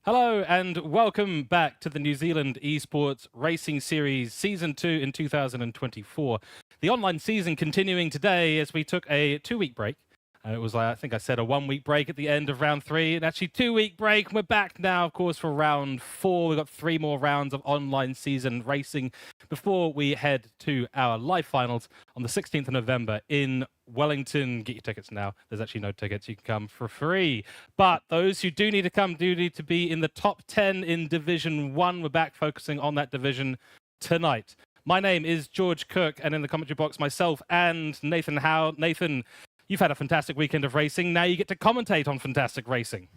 Hello and welcome back to the New Zealand Esports Racing Series Season 2 in 2024. The online season continuing today as we took a 2-week break. It was, I think I said, a 1-week break at the end of round 3, and actually 2-week break. We're back now, of course, for round 4. We've got 3 more rounds of online season racing before we head to our live finals on the 16th of November in Wellington. Get your tickets now. There's actually no tickets. You can come for free. But those who do need to come do need to be in the top 10 in Division 1. We're back focusing on that division tonight. My name is George Cook, and in the commentary box, myself and Nathan Howe. Nathan, you've had a fantastic weekend of racing. Now you get to commentate on fantastic racing.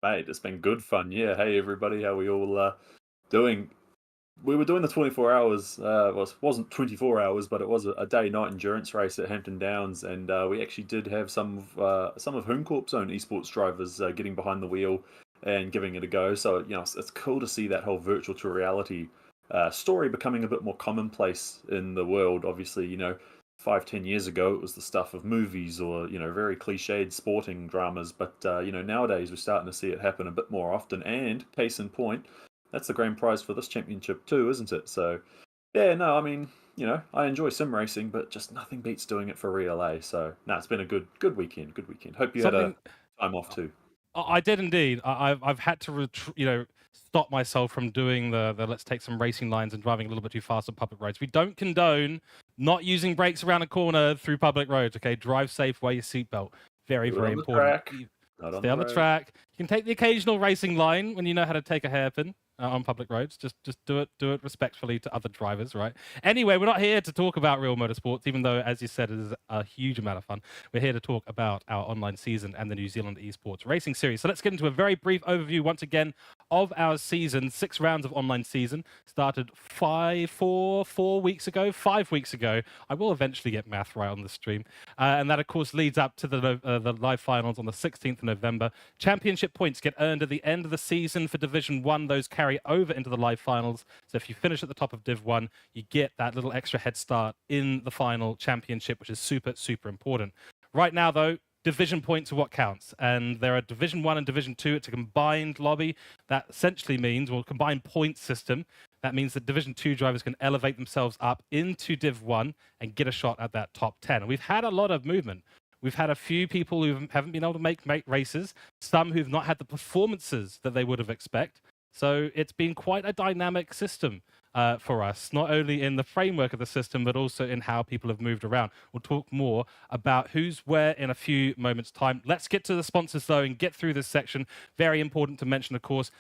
Mate, it's been good fun. Yeah. Hey, everybody. How are we all doing? We were doing the 24 hours. Well, it wasn't 24 hours, but it was a day-night endurance race at Hampton Downs, and we actually did have some of HomeCorp's own esports drivers getting behind the wheel and giving it a go. So it's cool to see that whole virtual to reality story becoming a bit more commonplace in the world. Obviously, 5-10 years ago, it was the stuff of movies or, very cliched sporting dramas. But, nowadays we're starting to see it happen a bit more often. And case in point, that's the grand prize for this championship too, isn't it? So, yeah, no, I mean, I enjoy sim racing, but just nothing beats doing it for real, eh? So, no, it's been a good weekend. Good weekend. Hope you had a time off too. I did indeed. I've had to, stop myself from doing the let's take some racing lines and driving a little bit too fast on public roads. We don't condone not using brakes around a corner through public roads. Okay, drive safe, wear your seatbelt. Very, very important. Stay on the track. You can take the occasional racing line when you know how to take a hairpin on public roads. Just do it respectfully to other drivers, right? Anyway, we're not here to talk about real motorsports, even though, as you said, it is a huge amount of fun. We're here to talk about our online season and the New Zealand Esports Racing Series. So let's get into a very brief overview once again of our season. 6 rounds of online season started 4 weeks ago, 5 weeks ago. I will eventually get math right on the stream. And that, of course, leads up to the live finals on the 16th of November. Championship points get earned at the end of the season for Division 1. Those carry over into the live finals. So if you finish at the top of Div 1, you get that little extra head start in the final championship, which is super, super important. Right now, though, division points are what counts. And there are Division 1 and Division 2. It's a combined lobby. That essentially means, well, combined point system. That means that Division 2 drivers can elevate themselves up into Div 1 and get a shot at that top 10. And we've had a lot of movement. We've had a few people who haven't been able to make races, some who've not had the performances that they would have expected. So it's been quite a dynamic system for us, not only in the framework of the system, but also in how people have moved around. We'll talk more about who's where in a few moments' time. Let's get to the sponsors, though, and get through this section. Very important to mention, of course,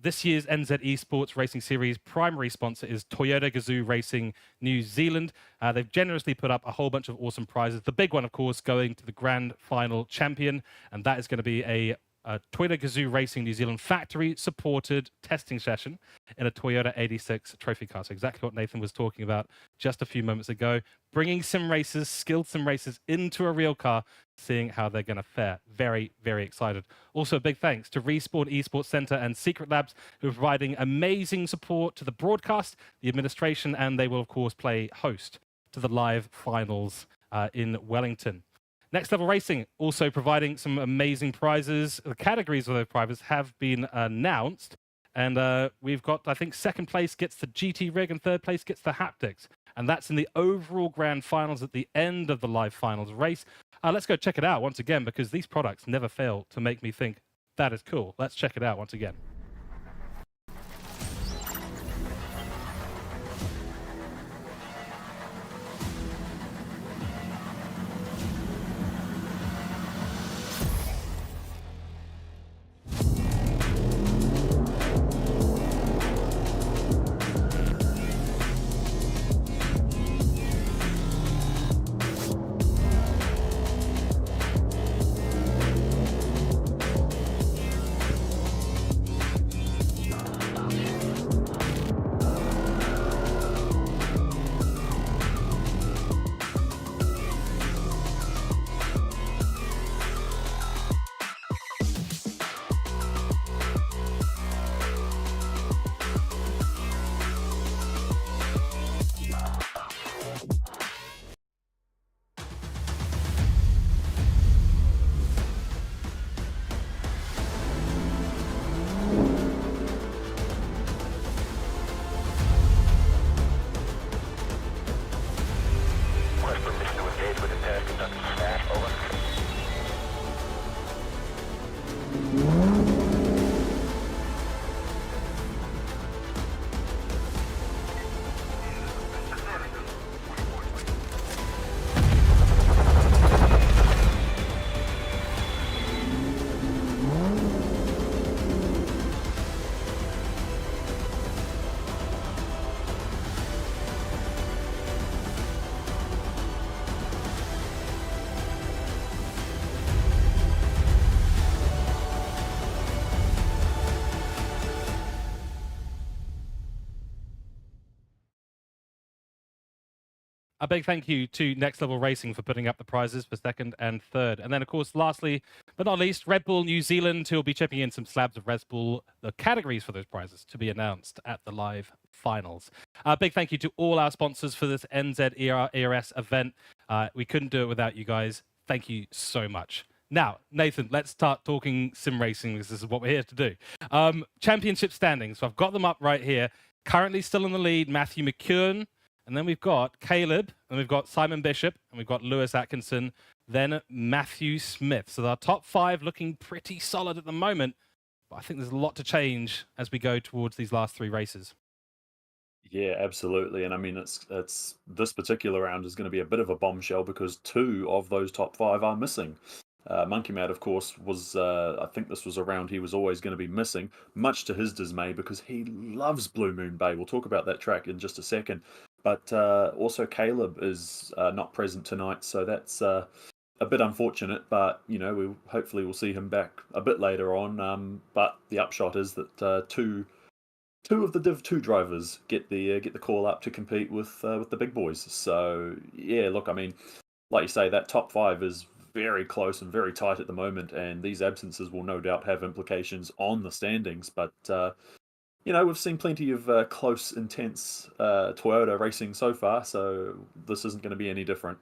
this year's NZ Esports Racing Series primary sponsor is Toyota Gazoo Racing New Zealand. They've generously put up a whole bunch of awesome prizes. The big one, of course, going to the grand final champion, and that is going to be a Toyota Gazoo Racing New Zealand factory-supported testing session in a Toyota 86 trophy car. So exactly what Nathan was talking about just a few moments ago. Bringing sim racers, skilled sim racers into a real car, seeing how they're going to fare. Very, very excited. Also, a big thanks to Respawn Esports Centre and Secret Labs, who are providing amazing support to the broadcast, the administration, and they will, of course, play host to the live finals in Wellington. Next Level Racing also providing some amazing prizes. The categories of those prizes have been announced. And we've got, I think, second place gets the GT rig and third place gets the haptics. And that's in the overall grand finals at the end of the live finals race. Let's go check it out once again, because these products never fail to make me think that is cool. Let's check it out once again. A big thank you to Next Level Racing for putting up the prizes for second and third. And then, of course, lastly, but not least, Red Bull New Zealand, who will be chipping in some slabs of Red Bull, the categories for those prizes to be announced at the live finals. A big thank you to all our sponsors for this NZERS event. We couldn't do it without you guys. Thank you so much. Now, Nathan, let's start talking sim racing, because this is what we're here to do. Championship standings. So I've got them up right here. Currently still in the lead, Matthew McKeown. And then we've got Caleb, and we've got Simon Bishop, and we've got Lewis Atkinson, then Matthew Smith. So our top 5 looking pretty solid at the moment, but I think there's a lot to change as we go towards these last 3 races. Yeah, absolutely. And I mean, it's this particular round is going to be a bit of a bombshell because 2 of those top 5 are missing. Monkey Matt, of course, was I think this was a round he was always going to be missing, much to his dismay, because he loves Blue Moon Bay. We'll talk about that track in just a second. But also Caleb is not present tonight, so that's a bit unfortunate. But you know, we hopefully we'll see him back a bit later on. But the upshot is that two of the Div 2 drivers get the call up to compete with the big boys. So yeah, look, I mean, like you say, that top 5 is very close and very tight at the moment, and these absences will no doubt have implications on the standings. But you know, we've seen plenty of close, intense Toyota racing so far, so this isn't going to be any different.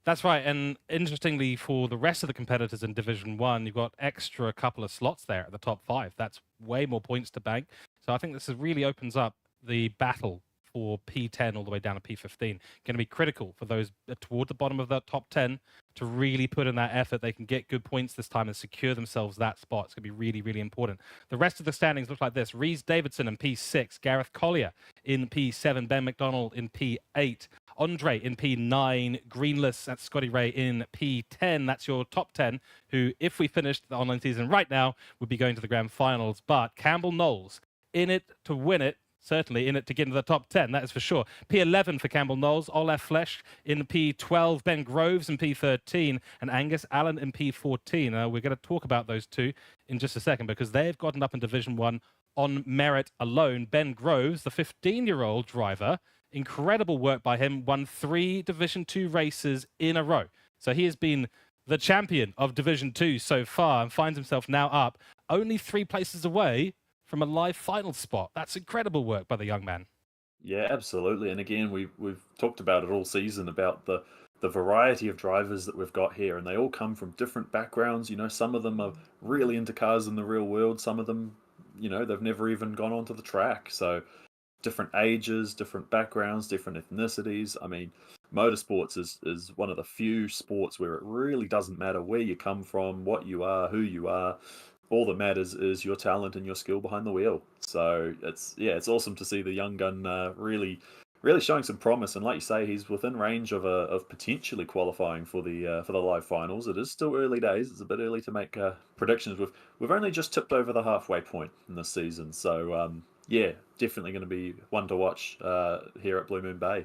That's right. And interestingly, for the rest of the competitors in Division 1, you've got extra couple of slots there at the top 5. That's way more points to bank. So I think this really opens up the battle for P10 all the way down to P15. Going to be critical for those toward the bottom of that top 10 to really put in that effort. They can get good points this time and secure themselves that spot. It's going to be really, really important. The rest of the standings look like this. Reese Davidson in P6, Gareth Collier in P7, Ben McDonald in P8, Andre in P9, Greenless at Scotty Ray in P10. That's your top 10, who, if we finished the online season right now, would be going to the grand finals. But Campbell Knowles in it to win it, certainly in it to get into the top 10, that is for sure. P11 for Campbell Knowles, Olaf Flesch in P12, Ben Groves in P13, and Angus Allen in P14. We're going to talk about those two in just a second because they've gotten up in Division 1 on merit alone. Ben Groves, the 15-year-old driver, incredible work by him, won 3 Division 2 races in a row. So he has been the champion of Division 2 so far and finds himself now up only 3 places away from a live final spot. That's incredible work by the young man. Yeah, absolutely. And again, we've talked about it all season about the variety of drivers that we've got here, and they all come from different backgrounds. You know, some of them are really into cars in the real world. Some of them, you know, they've never even gone onto the track. So different ages, different backgrounds, different ethnicities. I mean, motorsports is one of the few sports where it really doesn't matter where you come from, what you are, who you are. All that matters is your talent and your skill behind the wheel. So it's awesome to see the young gun really showing some promise. And like you say, he's within range of potentially qualifying for the live finals. It is still early days. It's a bit early to make predictions. We've only just tipped over the halfway point in this season. So yeah, definitely going to be one to watch here at Blue Moon Bay.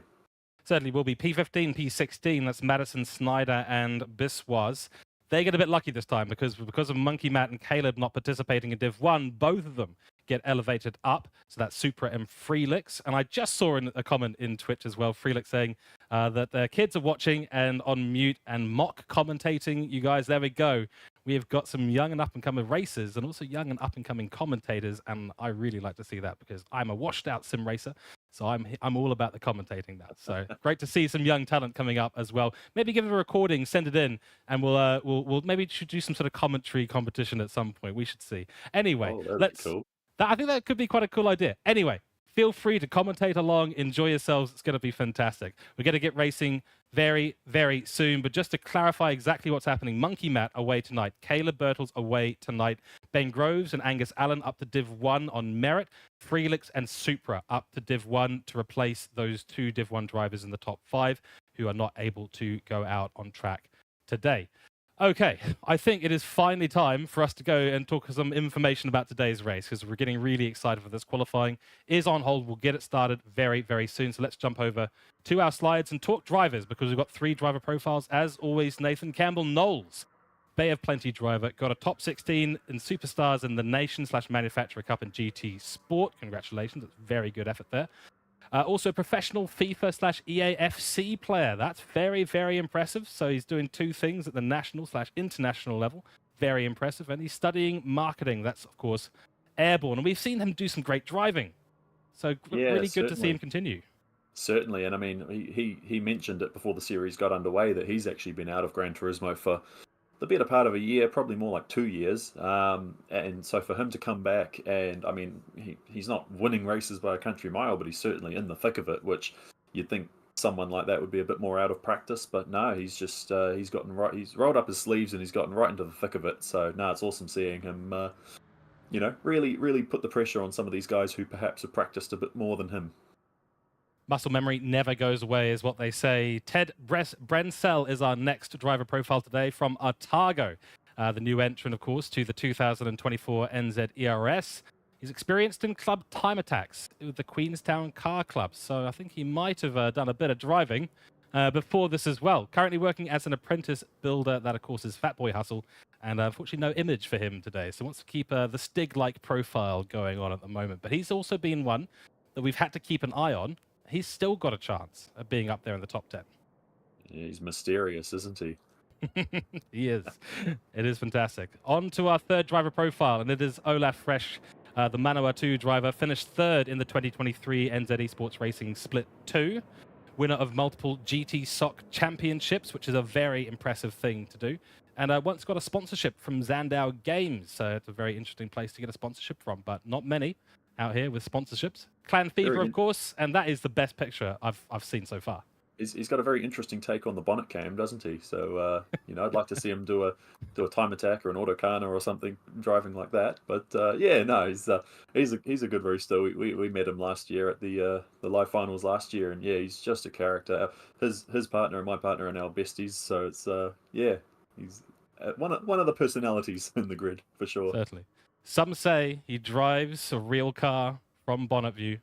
Certainly will be. P15, P16, that's Madison, Snyder, and Biswas. They get a bit lucky this time because of Monkey Matt and Caleb not participating in Div 1, both of them get elevated up. So that's Supra and Freelix. And I just saw a comment in Twitch as well, Freelix saying that their kids are watching and on mute and mock commentating. You guys, there we go. We have got some young and up-and-coming racers and also young and up-and-coming commentators. And I really like to see that because I'm a washed-out sim racer. So I'm all about the commentating now. So great to see some young talent coming up as well. Maybe give it a recording, send it in, and we'll maybe should do some sort of commentary competition at some point. We should see. Anyway, let's. Cool. I think that could be quite a cool idea. Anyway, feel free to commentate along, enjoy yourselves. It's going to be fantastic. We're going to get racing very, very soon. But just to clarify exactly what's happening, Monkey Matt away tonight. Caleb Birtles away tonight. Ben Groves and Angus Allen up to Div 1 on merit. Freelix and Supra up to Div 1 to replace those 2 Div 1 drivers in the top 5 who are not able to go out on track today. Okay, I think it is finally time for us to go and talk some information about today's race because we're getting really excited for this. Qualifying is on hold. We'll get it started very, very soon. So let's jump over to our slides and talk drivers because we've got 3 driver profiles. As always, Nathan Campbell Knowles, Bay of Plenty driver, got a top 16 in Superstars in the Nation/Manufacturer Cup in GT Sport. Congratulations. It's very good effort there. Also, a professional FIFA/EAFC player. That's very, very impressive. So he's doing two things at the national/international level. Very impressive. And he's studying marketing. That's, of course, airborne. And we've seen him do some great driving. So Yeah, really good to see him certainly. continue. Certainly, and I mean, he mentioned it before the series got underway that he's actually been out of Gran Turismo for the better part of a year, probably more like 2 years. And so for him to come back, and I mean, he's not winning races by a country mile, but he's certainly in the thick of it, which you'd think someone like that would be a bit more out of practice. But no, he's just he's gotten right. He's rolled up his sleeves and he's gotten right into the thick of it. So no, it's awesome seeing him. Really put the pressure on some of these guys who perhaps have practiced a bit more than him. Muscle memory never goes away, is what they say. Ted Brensell is our next driver profile today from Otago, the new entrant, of course, to the 2024 NZERS. He's experienced in club time attacks with the Queenstown Car Club, so I think he might have done a bit of driving before this as well. Currently working as an apprentice builder, that, of course, is Fatboy Hustle, and unfortunately no image for him today, so wants to keep the Stig-like profile going on at the moment. But he's also been one that we've had to keep an eye on. He's still got a chance of being up there in the top 10. Yeah, he's mysterious, isn't he? He is. It is fantastic. On to our third driver profile, and it is Olaf Fresh, the Manawatu driver, finished third in the 2023 NZ Esports Racing Split 2, winner of multiple GT SOC championships, which is a very impressive thing to do, and once got a sponsorship from Zandau Games, so it's a very interesting place to get a sponsorship from, but not many out here with sponsorships. Clan Fever, of course, and that is the best picture I've seen so far. He's got a very interesting take on the bonnet cam, doesn't he? So I'd like to see him do a time attack or an autocana or something, driving like that. But yeah, no, he's a good rooster. We met him last year at the live finals last year, and yeah, he's just a character. His partner and my partner are now besties, so it's yeah, he's one of the personalities in the grid for sure. Certainly. Some say he drives a real car from bonnet view,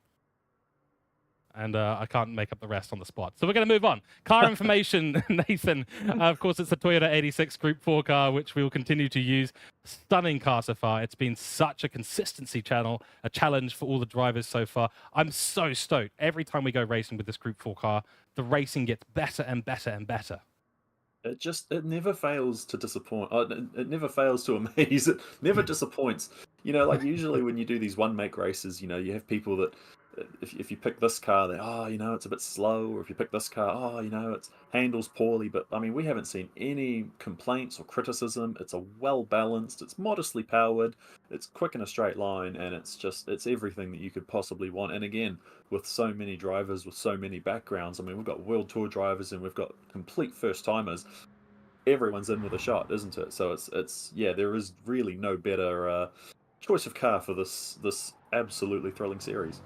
and I can't make up the rest on the spot. So we're going to move on. Car information, Nathan. Of course, it's the Toyota 86 Group 4 car, which we will continue to use. Stunning car so far. It's been such a consistency a challenge for all the drivers so far. I'm so stoked. Every time we go racing with this Group 4 car, the racing gets better and better and better. It never fails to disappoint. It never fails to amaze. It never disappoints. Like usually when you do these one-make races, you have people that if you pick this car, they it's a bit slow, or if you pick this car, it handles poorly. But I mean, we haven't seen any complaints or criticism. It's a well-balanced, it's modestly powered, it's quick in a straight line, and it's everything that you could possibly want. And again, with so many drivers with so many backgrounds, I mean, we've got World Tour drivers and we've got complete first-timers. Everyone's in with a shot, isn't it? So it's yeah, there is really no better choice of car for this absolutely thrilling series.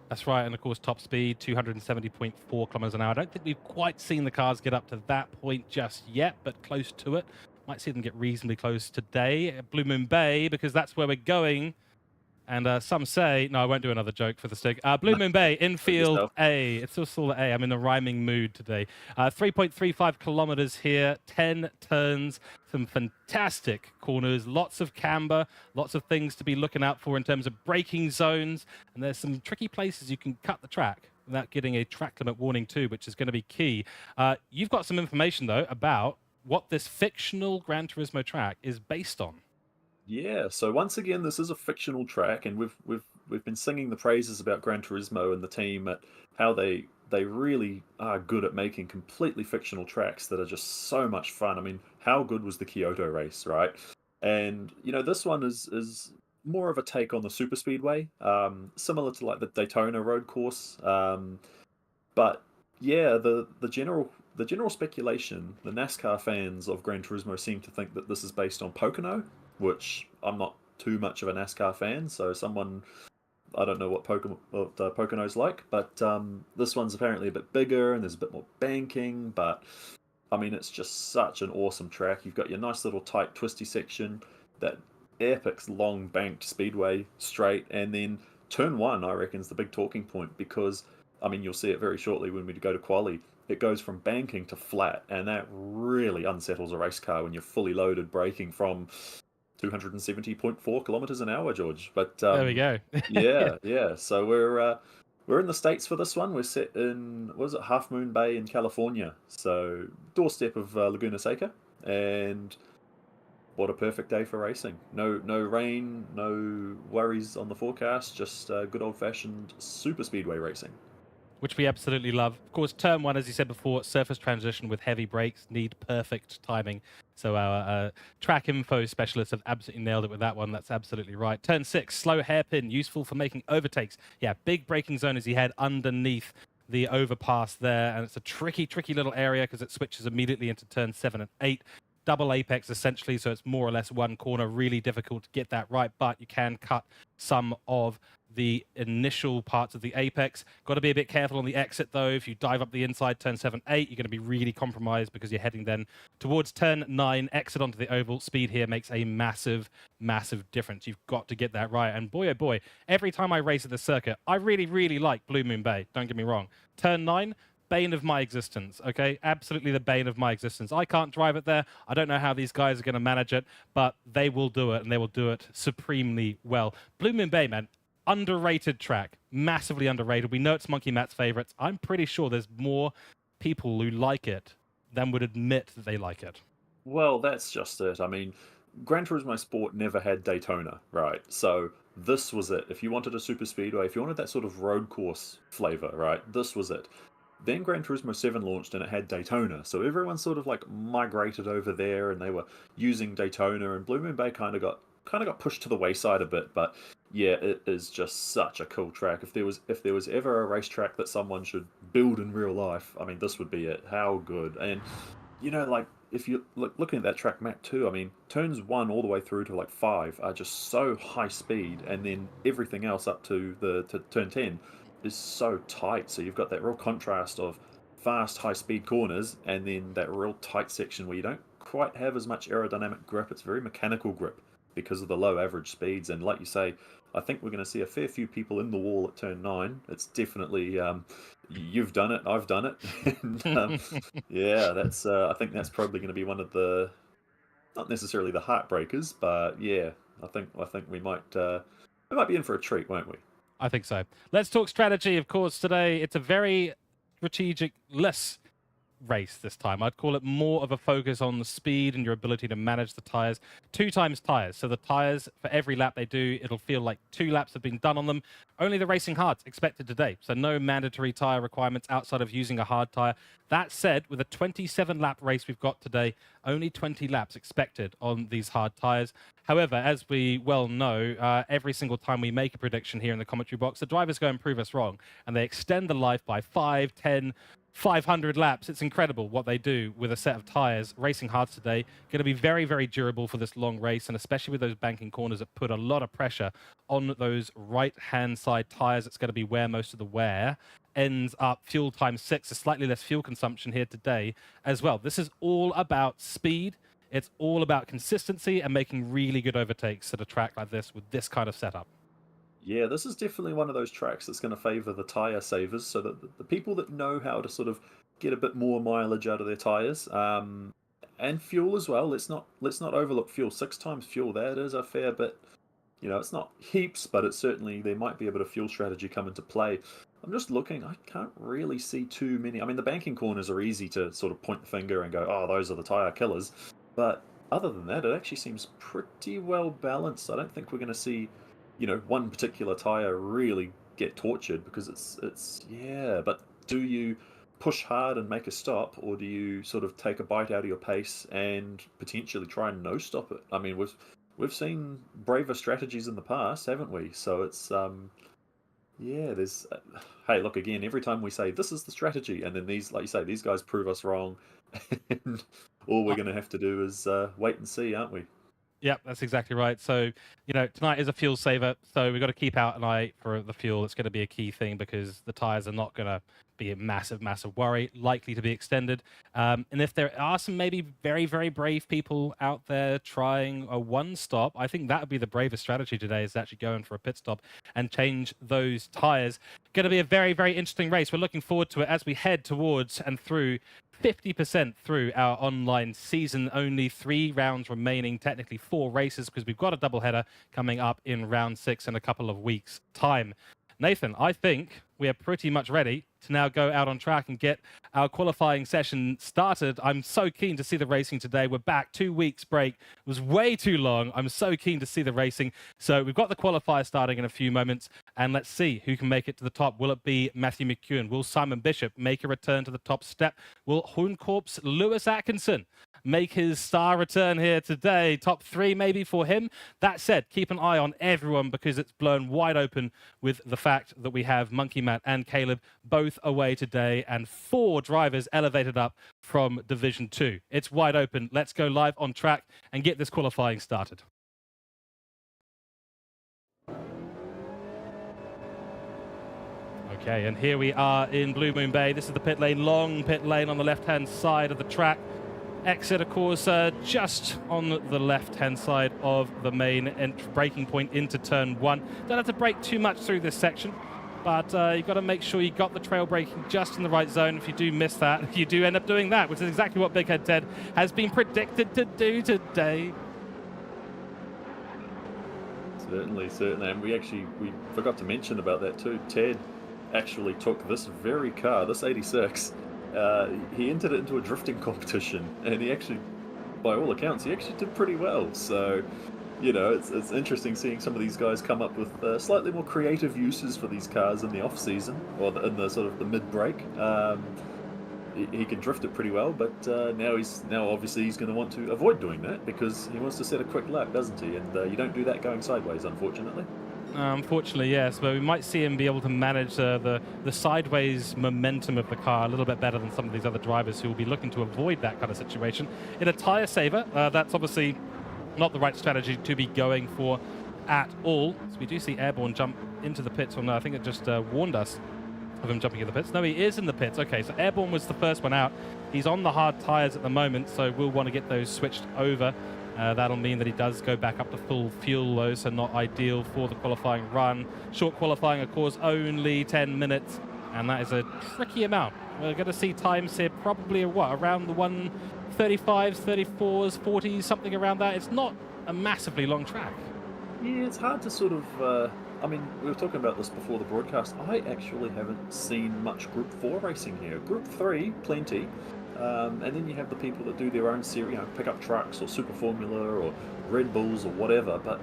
That's right, and of course, top speed, 270.4 kilometers an hour. I don't think we've quite seen the cars get up to that point just yet, but close to it. Might see them get reasonably close today at Blue Moon Bay, because that's where we're going. And some say, no, I won't do another joke for the stick. Blue Moon Bay, Infield A. It's still A. I'm in a rhyming mood today. 3.35 kilometers here, 10 turns, some fantastic corners, lots of camber, lots of things to be looking out for in terms of braking zones. And there's some tricky places you can cut the track without getting a track limit warning too, which is going to be key. You've got some information, though, about what this fictional Gran Turismo track is based on. Yeah, so once again, this is a fictional track, and we've been singing the praises about Gran Turismo and the team at how they really are good at making completely fictional tracks that are just so much fun. I mean, how good was the Kyoto race, right? And this one is more of a take on the super speedway, similar to like the Daytona road course. But yeah, the general speculation, the NASCAR fans of Gran Turismo seem to think that this is based on Pocono, which I'm not too much of a NASCAR fan, so I don't know what Pocono's like, but this one's apparently a bit bigger and there's a bit more banking, but I mean, it's just such an awesome track. You've got your nice little tight twisty section, that epic long banked speedway straight, and then turn one, I reckon, is the big talking point, because I mean, you'll see it very shortly when we go to quali. It goes from banking to flat, and that really unsettles a race car when you're fully loaded braking from 270.4 kilometers an hour, George. But there we go. yeah. So We're in the States for this one. We're set in, what is it, Half Moon Bay in California. So, doorstep of Laguna Seca. And what a perfect day for racing. No rain, no worries on the forecast, just good old-fashioned super speedway racing. Which we absolutely love. Of course, turn one, as you said before, surface transition with heavy brakes need perfect timing. So our track info specialists have absolutely nailed it with that one. That's absolutely right. Turn 6, slow hairpin, useful for making overtakes. Yeah, big braking zone as you head underneath the overpass there, and it's a tricky little area because it switches immediately into turn 7 and 8. Double apex essentially, so it's more or less one corner. Really difficult to get that right, but you can cut some of the initial parts of the apex. Got to be a bit careful on the exit though. If you dive up the inside, turn 7, 8, you're going to be really compromised because you're heading then towards turn 9, exit onto the oval. Speed here makes a massive difference. You've got to get that right. And boy, oh boy, every time I race at the circuit, I really like Blue Moon Bay. Don't get me wrong. Turn 9, bane of my existence, okay? Absolutely the bane of my existence. I can't drive it there. I don't know how these guys are going to manage it, but they will do it, and they will do it supremely well. Blue Moon Bay, man, underrated track, massively underrated. We know it's Monkey Matt's favorites. I'm pretty sure there's more people who like it than would admit that they like it. Well, that's just it. I mean, Gran Turismo Sport never had Daytona, right? So this was it. If you wanted a super speedway, if you wanted that sort of road course flavor, right, this was it. Then Gran Turismo 7 launched and it had Daytona. So everyone sort of like migrated over there and they were using Daytona, and Blue Moon Bay kind of got pushed to the wayside a bit, but yeah, it is just such a cool track. If there was ever a racetrack that someone should build in real life, I mean this would be it. How good. And like if you looking at that track map too, I mean turns 1 all the way through to like 5 are just so high speed, and then everything else up to turn 10 is so tight. So you've got that real contrast of fast, high-speed corners, and then that real tight section where you don't quite have as much aerodynamic grip. It's very mechanical grip because of the low average speeds. And like you say, I think we're going to see a fair few people in the wall at turn 9. It's definitely you've done it, I've done it, and yeah, that's I think that's probably going to be one of the, not necessarily the heartbreakers, but yeah, I think we might be in for a treat, won't we? I think so. Let's talk strategy, of course, today. It's a very strategic-less race this time. I'd call it more of a focus on the speed and your ability to manage the tires. 2 times tires. So the tires, for every lap they do, it'll feel like 2 laps have been done on them. Only the racing hards expected today. So no mandatory tire requirements outside of using a hard tire. That said, with a 27-lap race we've got today, only 20 laps expected on these hard tires. However, as we well know, every single time we make a prediction here in the commentary box, the drivers go and prove us wrong, and they extend the life by 5, 10, 500 laps. It's incredible what they do with a set of tires. Racing hards today going to be very durable for this long race, and especially with those banking corners that put a lot of pressure on those right-hand side tires. It's going to be where most of the wear ends up. Fuel times 6, a slightly less fuel consumption here today as well. This is all about speed. It's all about consistency and making really good overtakes at a track like this with this kind of setup. Yeah, this is definitely one of those tracks that's going to favour the tyre savers, so that the people that know how to sort of get a bit more mileage out of their tyres, and fuel as well. Let's not overlook fuel. 6 times fuel, that is a fair bit. It's not heaps, but it's certainly, there might be a bit of fuel strategy come into play. I'm just looking, I can't really see too many. I mean, the banking corners are easy to sort of point the finger and go, oh, those are the tyre killers. But other than that, it actually seems pretty well balanced. I don't think we're going to see one particular tire really get tortured, because it's yeah. But do you push hard and make a stop, or do you sort of take a bite out of your pace and potentially try and no stop it? I mean, we've seen braver strategies in the past, haven't we? So it's yeah, there's hey, look, again, every time we say this is the strategy, and then these, like you say, these guys prove us wrong, and all we're going to have to do is wait and see, aren't we? Yep, that's exactly right. So, tonight is a fuel saver, so we've got to keep out an eye for the fuel. It's going to be a key thing because the tires are not going to be a massive worry, likely to be extended. And if there are some maybe very brave people out there trying a one stop, I think that would be the bravest strategy today, is actually going for a pit stop and change those tires. Going to be a very interesting race. We're looking forward to it as we head towards and through 50% through our online season. Only 3 rounds remaining, technically 4 races, because we've got a doubleheader coming up in round 6 in a couple of weeks' time. Nathan, I think we are pretty much ready to now go out on track and get our qualifying session started. I'm so keen to see the racing today. We're back, 2 weeks break. It was way too long. I'm so keen to see the racing. So we've got the qualifier starting in a few moments, and let's see who can make it to the top. Will it be Matthew McEwen? Will Simon Bishop make a return to the top step? Will Hoonkorp's Lewis Atkinson make his star return here today? Top 3 maybe for him. That said, keep an eye on everyone because it's blown wide open with the fact that we have Monkey Matt and Caleb both away today and 4 drivers elevated up from Division 2. It's wide open. Let's go live on track and get this qualifying started. Okay, and here we are in Blue Moon Bay. This is the pit lane, long pit lane on the left-hand side of the track. Exit, of course, just on the left-hand side of the main braking point into turn 1. Don't have to brake too much through this section, but you've got to make sure you got the trail braking just in the right zone. If you do miss that, you do end up doing that, which is exactly what Big Head Ted has been predicted to do today. Certainly. And we forgot to mention about that too. Ted actually took this very car, this 86, he entered it into a drifting competition, and he actually, by all accounts, he actually did pretty well. So, you know, it's interesting seeing some of these guys come up with slightly more creative uses for these cars in the off season, or in the sort of the mid break. He can drift it pretty well, but now obviously he's going to want to avoid doing that because he wants to set a quick lap, doesn't he? And you don't do that going sideways, unfortunately. Unfortunately, yes, but we might see him be able to manage the sideways momentum of the car a little bit better than some of these other drivers who will be looking to avoid that kind of situation. In a tyre saver, that's obviously not the right strategy to be going for at all. So we do see Airborne jump into the pits, or no, I think it just warned us of him jumping in the pits. No, he is in the pits. Okay, so Airborne was the first one out. He's on the hard tyres at the moment, so we'll want to get those switched over. That'll mean that he does go back up to full fuel though, so not ideal for the qualifying run. Short qualifying, of course, only 10 minutes, and that is a tricky amount. We're going to see times here probably, around the 1:35s, 34s, 40s, something around that. It's not a massively long track. Yeah, it's hard to sort of... I mean, we were talking about this before the broadcast. I actually haven't seen much Group 4 racing here. Group 3, plenty. And then you have the people that do their own series, pickup trucks or Super Formula or Red Bulls or whatever. But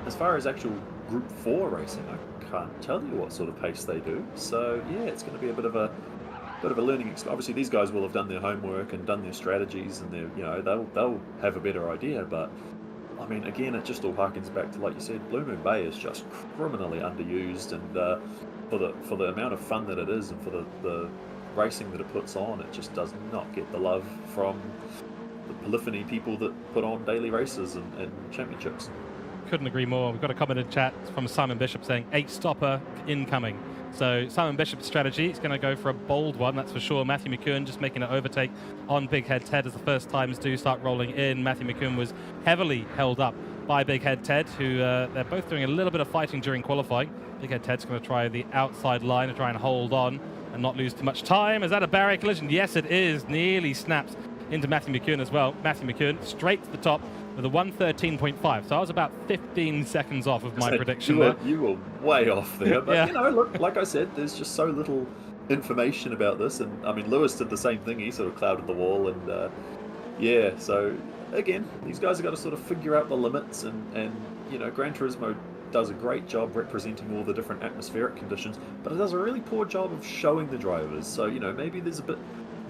as far as actual Group 4 racing, I can't tell you what sort of pace they do. So yeah, it's going to be a bit of a learning experience. Obviously, these guys will have done their homework and done their strategies, and they'll have a better idea. But I mean, again, it just all harkens back to, like you said, Blue Moon Bay is just criminally underused, and for the amount of fun that it is, and for the racing that it puts on, it just does not get the love from the polyphony people that put on daily races and championships. Couldn't agree more. We've got a comment in chat from Simon Bishop saying 8-stopper incoming. So Simon Bishop's strategy is going to go for a bold one, that's for sure. Matthew McEwen just making an overtake on Big Head Ted as the first times do start rolling in. Matthew McEwen was heavily held up by Big Head Ted, who they're both doing a little bit of fighting during qualifying. Big Head Ted's going to try the outside line to try and hold on and not lose too much time. Is that a barrier collision? Yes, it is. Nearly snaps into Matthew McEwen as well. Matthew McEwen straight to the top with a 1:13.5. So I was about 15 seconds off of my prediction there. You were way off there. But, yeah. Look, like I said, there's just so little information about this. And, I mean, Lewis did the same thing. He sort of clouded the wall. And, yeah, so, again, these guys have got to sort of figure out the limits. And Gran Turismo does a great job representing all the different atmospheric conditions, but it does a really poor job of showing the drivers. So, maybe there's a bit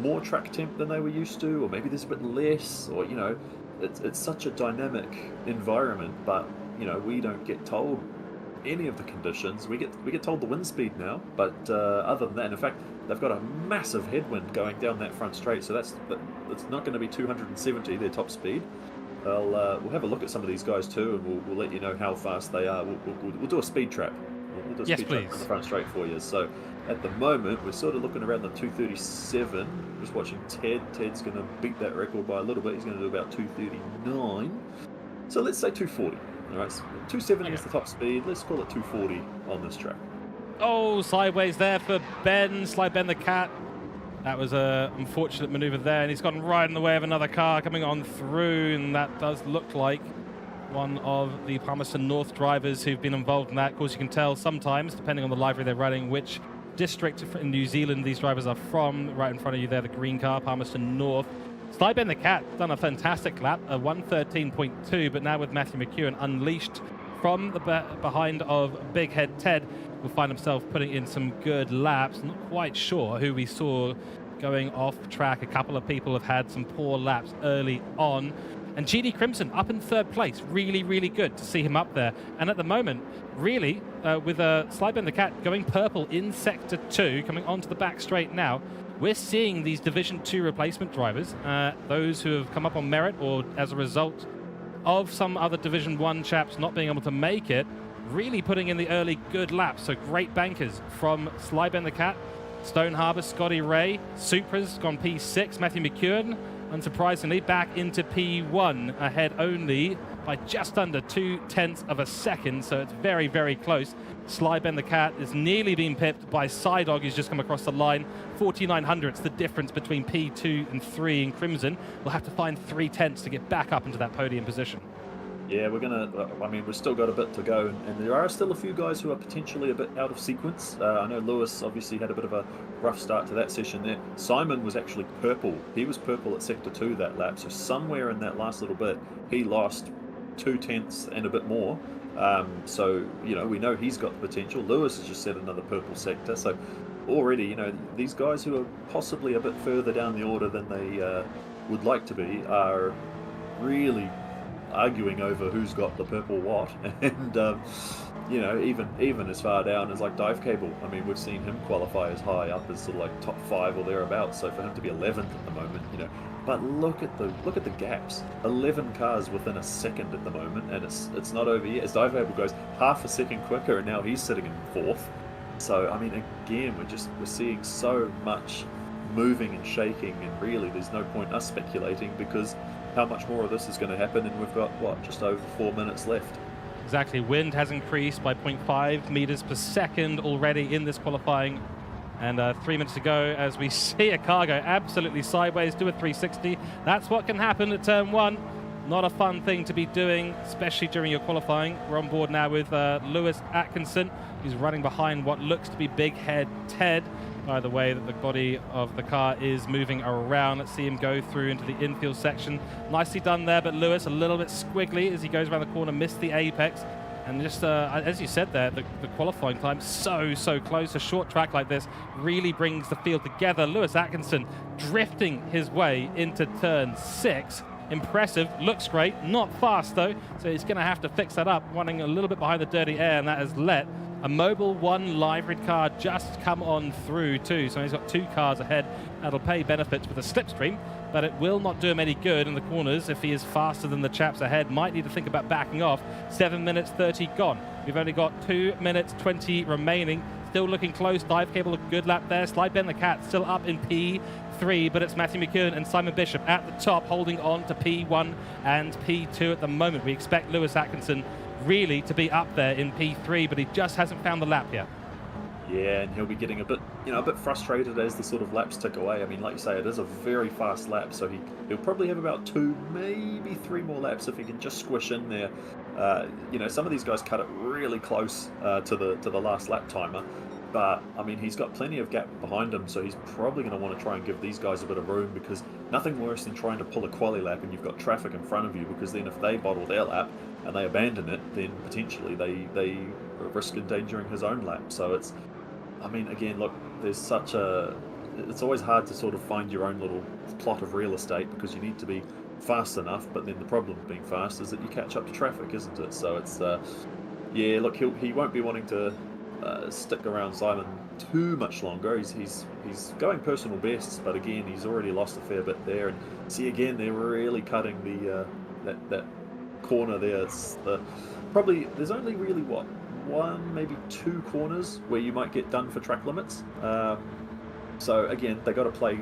more track temp than they were used to, or maybe there's a bit less, or, it's such a dynamic environment, but, we don't get told any of the conditions. We get told the wind speed now, but other than that, in fact, they've got a massive headwind going down that front straight, so it's not going to be 270, their top speed. We'll have a look at some of these guys too, and we'll let you know how fast they are. We'll do a speed trap. We'll do a speed trap on the front straight for you. So at the moment, we're sort of looking around the 237. Just watching Ted. Ted's going to beat that record by a little bit. He's going to do about 239. So let's say 240. All right, so 270 is the top speed. Let's call it 240 on this track. Oh, sideways there for Ben. Slide Ben the cat. That was an unfortunate maneuver there, and he's gotten right in the way of another car coming on through, and that does look like one of the Palmerston North drivers who've been involved in that. Of course, you can tell sometimes, depending on the livery they're running, which district in New Zealand these drivers are from. Right in front of you there, the green car, Palmerston North. Slyben the Cat done a fantastic lap, a 1:13.2, but now with Matthew McEwen unleashed from the behind of Big Head Ted, will find himself putting in some good laps. Not quite sure who we saw going off track. A couple of people have had some poor laps early on. And GD Crimson up in third place. Really, really good to see him up there. And at the moment, really, with Slyben the Cat going purple in Sector 2, coming onto the back straight now, we're seeing these Division 2 replacement drivers, those who have come up on merit or as a result of some other Division 1 chaps not being able to make it, really putting in the early good laps. So great bankers from Slyben the Cat, Stone Harbour, Scotty Ray, Supra's gone P6, Matthew McEwen, unsurprisingly, back into P1, ahead only by just under 0.2 of a second, so it's very, very close. Slyben the Cat is nearly being pipped by Psydog, who's just come across the line. 49/100ths the difference between P2 and 3 in Crimson. We'll have to find 0.3 to get back up into that podium position. Yeah, we're going to, I mean, we've still got a bit to go, and there are still a few guys who are potentially a bit out of sequence. I know Lewis obviously had a bit of a rough start to that session there. Simon was actually purple. He was purple at Sector 2 that lap, so somewhere in that last little bit, he lost 0.2 and a bit more. So, you know, we know he's got the potential. Lewis has just set another purple sector, so already, you know, these guys who are possibly a bit further down the order than they would like to be are really arguing over who's got the purple what, and you know, even as far down as like Dive Cable. I mean, we've seen him qualify as high up as sort of like top 5 or thereabouts. So for him to be 11th at the moment, you know, but look at the gaps. 11 cars within a second at the moment, and it's not over yet. As Dive Cable goes half a second quicker, and now he's sitting in 4th. So I mean, again, we're seeing so much moving and shaking, and really, there's no point us speculating because how much more of this is going to happen, and we've got what, just over 4 minutes left. Exactly. Wind has increased by 0.5 meters per second already in this qualifying, and 3 minutes to go as we see a car go absolutely sideways, do a 360. That's what can happen at turn 1. Not a fun thing to be doing, especially during your qualifying. We're on board now with Lewis Atkinson, who's running behind what looks to be Big Head Ted, by the way that the body of the car is moving around. Let's see him go through into the infield section. Nicely done there, but Lewis a little bit squiggly as he goes around the corner, missed the apex. And just, as you said there, the qualifying time so close. A short track like this really brings the field together. Lewis Atkinson drifting his way into turn 6. Impressive, looks great, not fast though, so he's going to have to fix that up, running a little bit behind the dirty air, and that has let a Mobil 1 liveried car just come on through too. So he's got 2 cars ahead. That'll pay benefits with a slipstream, but it will not do him any good in the corners if he is faster than the chaps ahead. Might need to think about backing off. 7 minutes 30 gone. We've only got 2 minutes 20 remaining. Still looking close. Dive Cable, a good lap there. Slyben the Cat still up in P3, but it's Matthew McEwen and Simon Bishop at the top, holding on to P1 and P2 at the moment. We expect Lewis Atkinson really to be up there in P3, but he just hasn't found the lap yet. Yeah, and he'll be getting a bit frustrated as the sort of laps tick away. I mean, like you say, it is a very fast lap, so he'll probably have about 2, maybe 3 more laps if he can just squish in there. You know, some of these guys cut it really close to the last lap timer, but I mean, he's got plenty of gap behind him, so he's probably going to want to try and give these guys a bit of room, because nothing worse than trying to pull a quali lap and you've got traffic in front of you, because then if they bottle their lap and they abandon it, then potentially they risk endangering his own lap. So it's, I mean, again, look, there's such a, it's always hard to sort of find your own little plot of real estate, because you need to be fast enough, but then the problem with being fast is that you catch up to traffic, isn't it? So it's, yeah, look, he won't be wanting to stick around Simon too much longer. He's going personal bests, but again, he's already lost a fair bit there. And see, again, they're really cutting the that corner there. It's probably, there's only really what, 1 maybe 2 corners where you might get done for track limits. So again, they got to play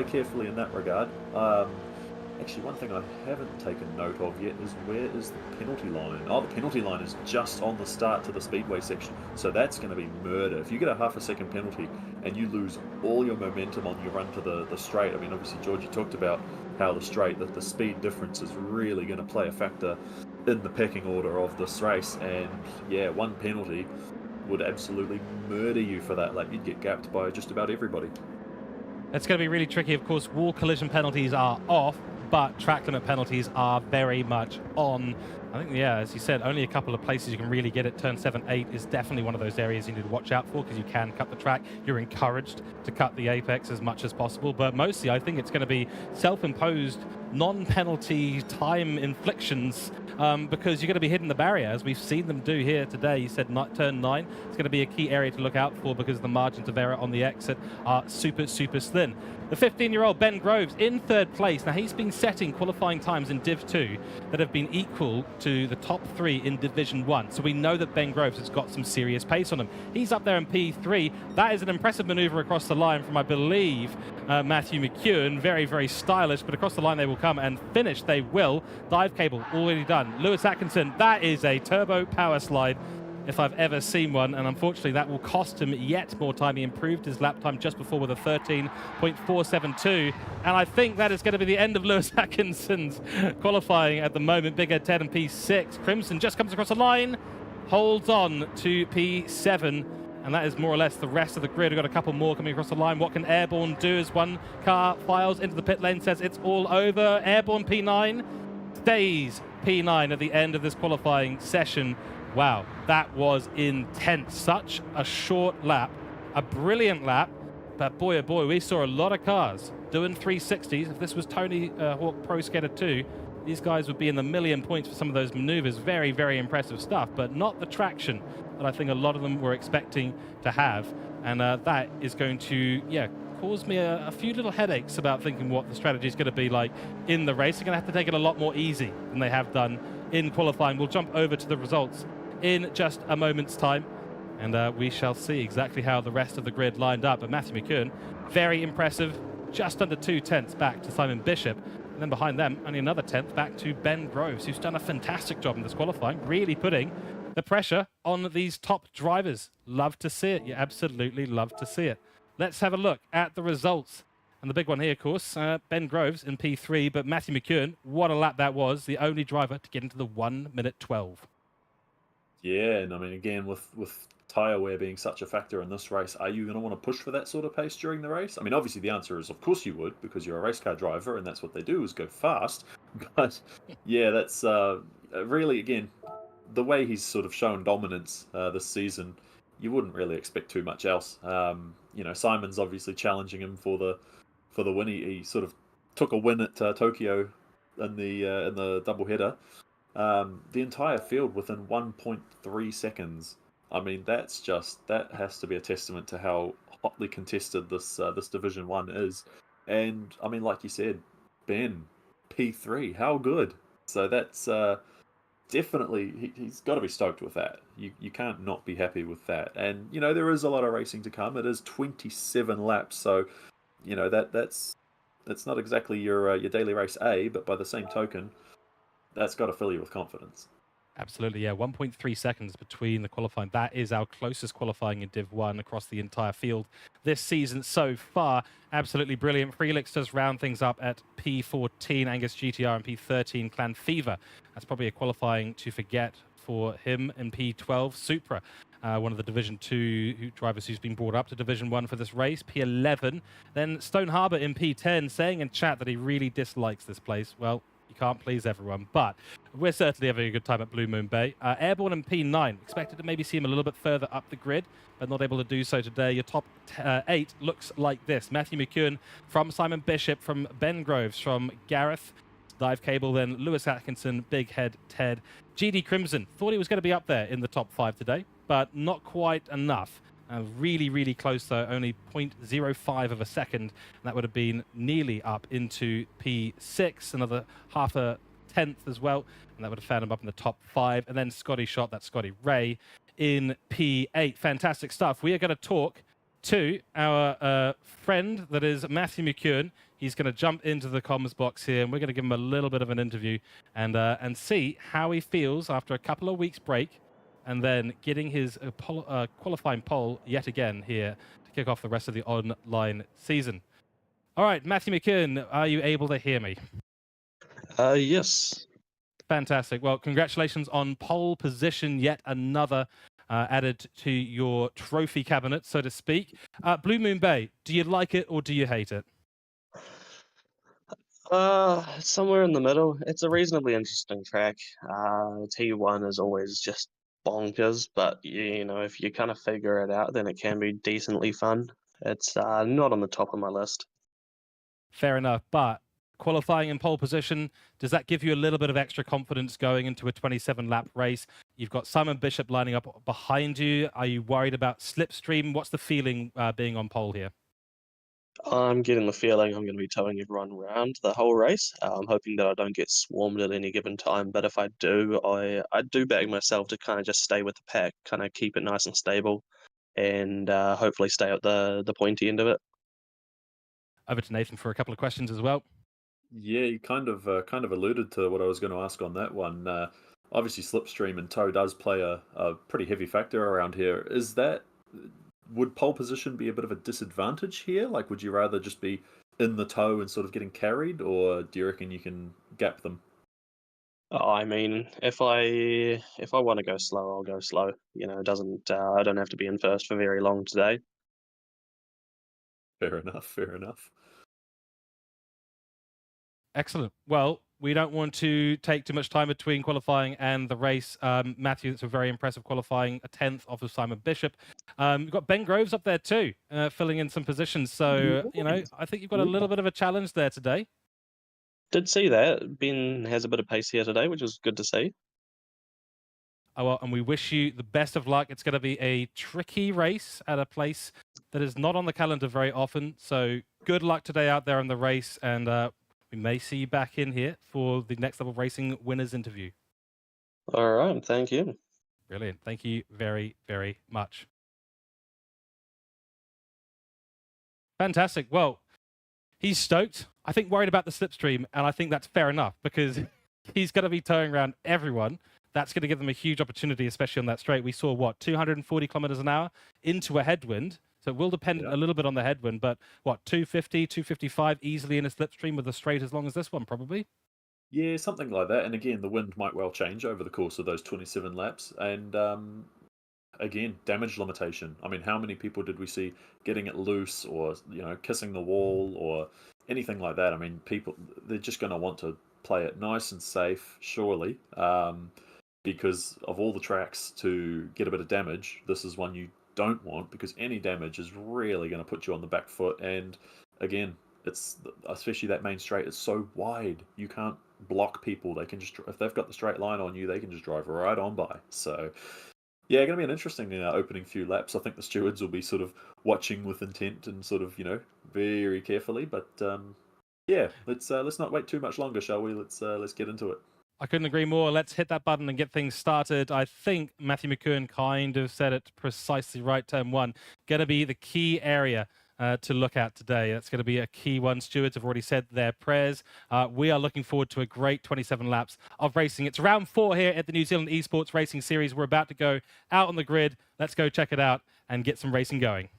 carefully in that regard. Actually, one thing I haven't taken note of yet is, where is the penalty line? Oh, the penalty line is just on the start to the speedway section, so that's going to be murder. If you get a half a second penalty and you lose all your momentum on your run to the straight, I mean, obviously, George, you talked about how the straight, that the speed difference is really going to play a factor in the pecking order of this race. And yeah, one penalty would absolutely murder you for that lap. You'd get gapped by just about everybody. It's going to be really tricky. Of course, wall collision penalties are off, but track limit penalties are very much on. I think, yeah, as you said, only a couple of places you can really get it. Turn 7, 8 is definitely one of those areas you need to watch out for, because you can cut the track. You're encouraged to cut the apex as much as possible, but mostly I think it's going to be self-imposed non-penalty time inflictions, because you're going to be hitting the barrier, as we've seen them do here today. You said turn 9. It's going to be a key area to look out for, because the margins of error on the exit are super, super thin. The 15-year-old Ben Groves in third place. Now, he's been setting qualifying times in Div 2 that have been equal to the top 3 in Division 1. So we know that Ben Groves has got some serious pace on him. He's up there in P3. That is an impressive maneuver across the line from, I believe, Matthew McEwen. Very, very stylish, but across the line they will come, and finish they will. Dive cable already done. Lewis Atkinson, that is a turbo power slide if I've ever seen one, and unfortunately that will cost him yet more time. He improved his lap time just before with a 13.472, and I think that is going to be the end of Lewis Atkinson's qualifying at the moment. Big Ed Ted in P6. Crimson just comes across the line, holds on to P7, and that is more or less the rest of the grid. We've got a couple more coming across the line. What can Airborne do as one car files into the pit lane, says it's all over? Airborne P9 stays P9 at the end of this qualifying session. Wow, that was intense. Such a short lap, a brilliant lap, but boy, oh boy, we saw a lot of cars doing 360s. If this was Tony Hawk Pro Skater 2, these guys would be in the million points for some of those maneuvers. Very, very impressive stuff, but not the traction that I think a lot of them were expecting to have. And that is going to, yeah, cause me a few little headaches about thinking what the strategy is going to be like in the race. They're going to have to take it a lot more easy than they have done in qualifying. We'll jump over to the results in just a moment's time, and we shall see exactly how the rest of the grid lined up. But Matthew McEwen, very impressive, just under 2 tenths back to Simon Bishop, and then behind them only another tenth back to Ben Groves, who's done a fantastic job in this qualifying, really putting the pressure on these top drivers. Love to see it. You absolutely love to see it. Let's have a look at the results. And the big one here, of course, Ben Groves in P3, but Matthew McEwen, what a lap that was, the only driver to get into the 1:12. Yeah, and I mean, again, with tyre wear being such a factor in this race, are you going to want to push for that sort of pace during the race? I mean, obviously the answer is, of course you would, because you're a race car driver, and that's what they do, is go fast. But yeah, that's really, again, the way he's sort of shown dominance this season, you wouldn't really expect too much else. You know, Simon's obviously challenging him for the win. He sort of took a win at Tokyo in the double header. The entire field within 1.3 seconds. I mean, that has to be a testament to how hotly contested this Division 1 is. And I mean, like you said, Ben, P3, how good. So that's definitely, he's got to be stoked with that. You can't not be happy with that. And, you know, there is a lot of racing to come. It is 27 laps, so, you know, that's not exactly your daily race A, but by the same token, that's got to fill you with confidence. Absolutely, yeah. 1.3 seconds between the qualifying. That is our closest qualifying in Div 1 across the entire field this season so far. Absolutely brilliant. Freelix does round things up at P14, Angus GTR, and P13, Clan Fever. That's probably a qualifying to forget for him in P12. Supra, one of the Division 2 drivers who's been brought up to Division 1 for this race, P11. Then Stone Harbour in P10, saying in chat that he really dislikes this place. Well, you can't please everyone, but we're certainly having a good time at Blue Moon Bay. Airborne in P9, expected to maybe see him a little bit further up the grid, but not able to do so today. Your top 8 looks like this. Matthew McEwen from Simon Bishop, from Ben Groves, from Gareth, Dive Cable, then Lewis Atkinson, Big Head Ted. GD Crimson, thought he was going to be up there in the top 5 today, but not quite enough. Really, really close though, only 0.05 of a second. And that would have been nearly up into P6, another half a tenth as well. And that would have found him up in the top 5. And then Scotty Shot, that's Scotty Ray, in P8. Fantastic stuff. We are going to talk to our friend that is Matthew McEwen. He's going to jump into the comms box here, and we're going to give him a little bit of an interview and see how he feels after a couple of weeks break, and then getting his qualifying pole yet again here to kick off the rest of the online season. All right, Matthew McKeown, are you able to hear me? Yes. Fantastic. Well, congratulations on pole position, yet another added to your trophy cabinet, so to speak. Blue Moon Bay, do you like it or do you hate it? Somewhere in the middle. It's a reasonably interesting track. T1 is always just bonkers, but you know, if you kind of figure it out, then it can be decently fun. It's not on the top of my list. Fair enough, but qualifying in pole position, does that give you a little bit of extra confidence going into a 27-lap race? You've got Simon Bishop lining up behind you. Are you worried about slipstream? What's the feeling being on pole here? I'm getting the feeling I'm going to be towing everyone around the whole race. I'm hoping that I don't get swarmed at any given time, but if I do, I do back myself to kind of just stay with the pack, kind of keep it nice and stable, and hopefully stay at the pointy end of it. Over to Nathan for a couple of questions as well. Yeah, you kind of alluded to what I was going to ask on that one. Obviously, slipstream and tow does play a pretty heavy factor around here. Would pole position be a bit of a disadvantage here? Like, would you rather just be in the tow and sort of getting carried, or do you reckon you can gap them? I mean, if I want to go slow, I'll go slow. You know, it doesn't. I don't have to be in first for very long today. Fair enough. Fair enough. Excellent. Well, we don't want to take too much time between qualifying and the race. Matthew, it's a very impressive qualifying, a 10th off of Simon Bishop. You've got Ben Groves up there too, filling in some positions. So, you know, I think you've got a little bit of a challenge there today. Did see that Ben has a bit of pace here today, which is good to see. Oh, well, and we wish you the best of luck. It's going to be a tricky race at a place that is not on the calendar very often. So good luck today out there in the race, and we may see you back in here for the Next Level Racing winners interview. All right, thank you. Brilliant. Thank you very, very much. Fantastic. Well, he's stoked. I think worried about the slipstream, and I think that's fair enough because he's going to be towing around everyone. That's going to give them a huge opportunity, especially on that straight. We saw, 240 kilometers an hour into a headwind. So it will depend a little bit on the headwind, but 250, 255 easily in a slipstream with a straight as long as this one, probably? Yeah, something like that. And again, the wind might well change over the course of those 27 laps. And again, damage limitation. I mean, how many people did we see getting it loose or, kissing the wall or anything like that? I mean, they're just going to want to play it nice and safe, surely. Because of all the tracks to get a bit of damage, this is one you don't want, because any damage is really going to put you on the back foot. And again, it's especially that main straight is so wide, you can't block people. They can just, if they've got the straight line on you, they can just drive right on by. So yeah, going to be an interesting opening few laps. I think the stewards will be sort of watching with intent and sort of very carefully. But yeah, let's not wait too much longer, shall we? Let's get into it. I couldn't agree more. Let's hit that button and get things started. I think Matthew McKeown kind of said it precisely right. Turn one, going to be the key area to look at today. That's going to be a key one. Stewards have already said their prayers. We are looking forward to a great 27 laps of racing. It's round 4 here at the New Zealand Esports Racing Series. We're about to go out on the grid. Let's go check it out and get some racing going.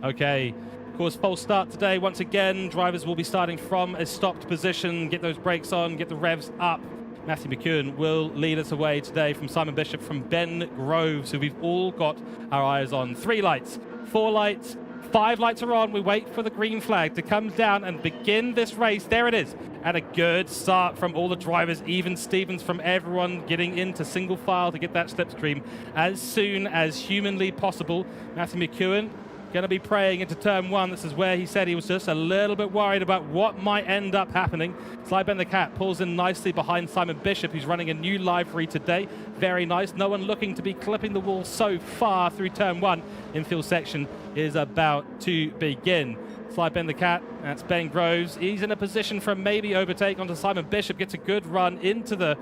Okay. Course pole start today. Once again, drivers will be starting from a stopped position. Get those brakes on, get the revs up. Matthew McKeown will lead us away today from Simon Bishop, from Ben Groves, who we've all got our eyes on. 3 lights, 4 lights, 5 lights are on. We wait for the green flag to come down and begin this race. There it is. And a good start from all the drivers, even Stevens, from everyone getting into single file to get that slipstream as soon as humanly possible. Matthew McKeown going to be praying into turn 1. This is where he said he was just a little bit worried about what might end up happening. Slide Ben the Cat pulls in nicely behind Simon Bishop, who's running a new livery today. Very nice. No one looking to be clipping the wall so far through turn 1. Infield section is about to begin. Slide Ben the Cat, that's Ben Groves. He's in a position for maybe overtake onto Simon Bishop. Gets a good run into the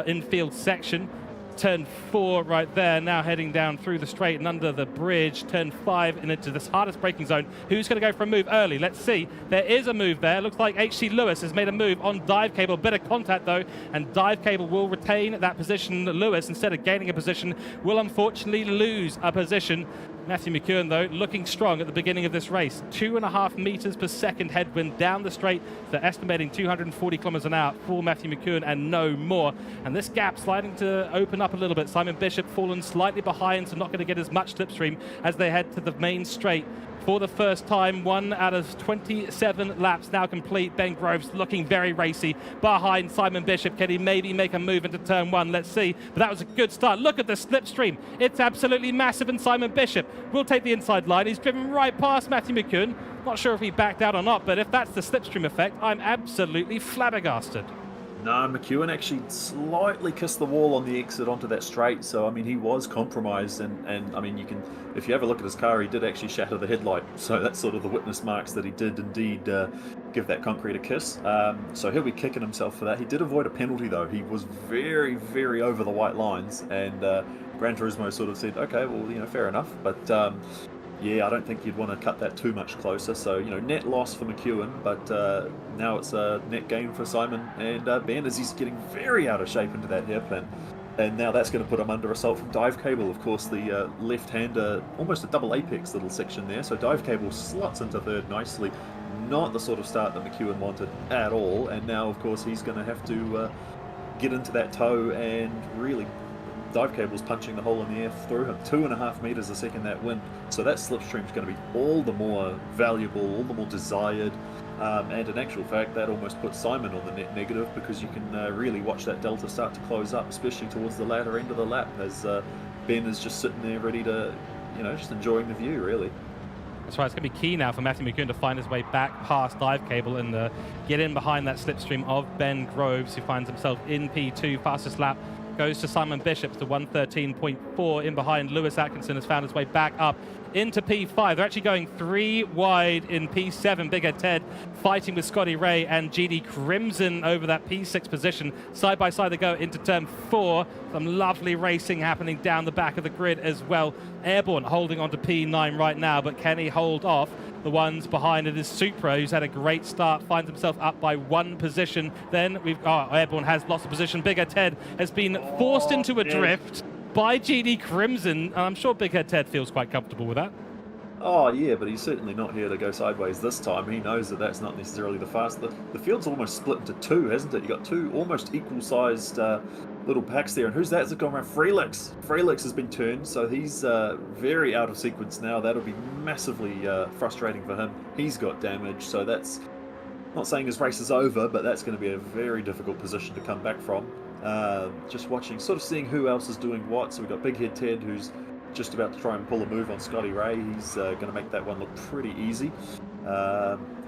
infield section. Turn 4 right there, now heading down through the straight and under the bridge. Turn 5 and into this hardest braking zone. Who's going to go for a move early? Let's see. There is a move there. Looks like HC Lewis has made a move on Dive Cable. Bit of contact though, and Dive Cable will retain that position. Lewis, instead of gaining a position, will unfortunately lose a position. Matthew McKeown, though, looking strong at the beginning of this race. 2.5 meters per second headwind down the straight. They're estimating 240 kilometers an hour for Matthew McKeown and no more. And this gap sliding to open up a little bit. Simon Bishop fallen slightly behind, so not going to get as much slipstream as they head to the main straight. For the first time, 1 out of 27 laps now complete. Ben Groves looking very racy behind Simon Bishop. Can he maybe make a move into turn 1? Let's see. But that was a good start. Look at the slipstream. It's absolutely massive, and Simon Bishop will take the inside line. He's driven right past Matthew McKeown. Not sure if he backed out or not, but if that's the slipstream effect, I'm absolutely flabbergasted. No, McEwen actually slightly kissed the wall on the exit onto that straight, so I mean he was compromised, and I mean you can, if you have a look at his car, he did actually shatter the headlight, so that's sort of the witness marks that he did indeed give that concrete a kiss. So he'll be kicking himself for that. He did avoid a penalty though. He was very, very over the white lines, and Gran Turismo sort of said, okay, well, you know, fair enough, but yeah, I don't think you'd want to cut that too much closer. So, you know, net loss for McEwen, but now it's a net gain for Simon and Ben, as he's getting very out of shape into that hairpin. And now that's going to put him under assault from Dive Cable. Of course, the left-hander, almost a double apex little section there. So Dive Cable slots into third nicely. Not the sort of start that McEwen wanted at all. And now, of course, he's going to have to get into that toe and really... Dive Cable's punching the hole in the air through him. 2.5 meters a second that wind. So that slipstream's going to be all the more valuable, all the more desired. And in actual fact, that almost puts Simon on the net negative, because you can really watch that delta start to close up, especially towards the latter end of the lap, as Ben is just sitting there ready to, you know, just enjoying the view, really. That's right, it's going to be key now for Matthew McKeown to find his way back past Dive Cable and get in behind that slipstream of Ben Groves, who finds himself in P2. Fastest lap goes to Simon Bishop to 1:13.4. In behind, Lewis Atkinson has found his way back up into P5. They're actually going 3 wide in P7. Big Ed Ted fighting with Scotty Ray and GD Crimson over that P6 position. Side by side they go into turn 4. Some lovely racing happening down the back of the grid as well. Airborne holding on to P9 right now, but can he hold off the ones behind? It is Supra, who's had a great start, finds himself up by 1 position. Then Airborne has lost a position. Big Ed Ted has been forced into a drift by GD Crimson, and I'm sure Big Head Ted feels quite comfortable with that. Oh yeah, but he's certainly not here to go sideways this time. He knows that that's not necessarily the fastest. The field's almost split into 2, hasn't it? You've got 2 almost equal-sized little packs there. And who's that? Is it going around? Freelix. Freelix has been turned, so he's very out of sequence now. That'll be massively frustrating for him. He's got damage, so that's not saying his race is over, but that's going to be a very difficult position to come back from. Just watching, sort of seeing who else is doing what. So we've got Big Head Ted, who's just about to try and pull a move on Scotty Ray. He's going to make that one look pretty easy.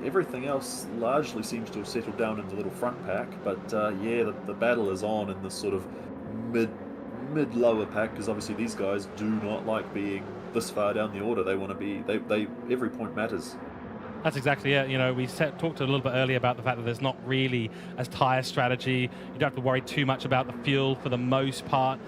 Everything else largely seems to have settled down in the little front pack, but yeah, the battle is on in this sort of mid-lower pack, because obviously these guys do not like being this far down the order. They want to be, every point matters. That's exactly it. You know, we talked a little bit earlier about the fact that there's not really a tyre strategy. You don't have to worry too much about the fuel for the most part.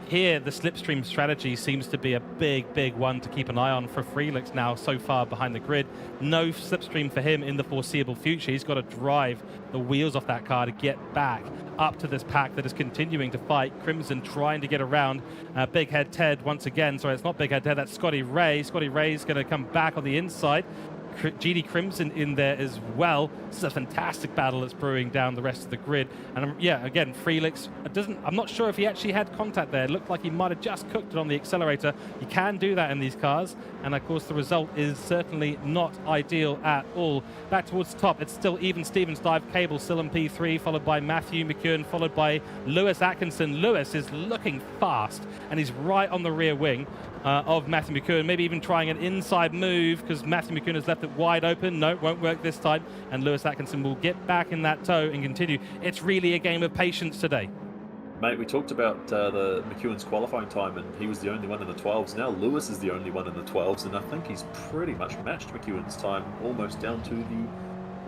Here, the slipstream strategy seems to be a big one to keep an eye on for Freelix now, so far behind the grid. No slipstream for him in the foreseeable future. He's got to drive the wheels off that car to get back up to this pack that is continuing to fight. Crimson trying to get around Big Head Ted once again. Sorry, it's not Big Head Ted, that's Scotty Ray. Scotty Ray's going to come back on the inside. GD Crimson in there as well. This is a fantastic battle that's brewing down the rest of the grid. And yeah, again, Freelix I'm not sure if he actually had contact there. It looked like he might have just cooked it on the accelerator. You can do that in these cars, and of course the result is certainly not ideal at all. Back towards the top, it's still even Stevens. Dive Cable still in P3, followed by Matthew McKeown, followed by Lewis Atkinson. Lewis is looking fast, and he's right on the rear wing of Matthew McKeown, maybe even trying an inside move, because Matthew McKeown has left it wide open. No, it won't work this time, and Lewis Atkinson will get back in that toe and continue. It's really a game of patience today. Mate, we talked about the McEwen's qualifying time, and he was the only one in the 12s. Now Lewis is the only one in the 12s, and I think he's pretty much matched McEwen's time, almost down to the,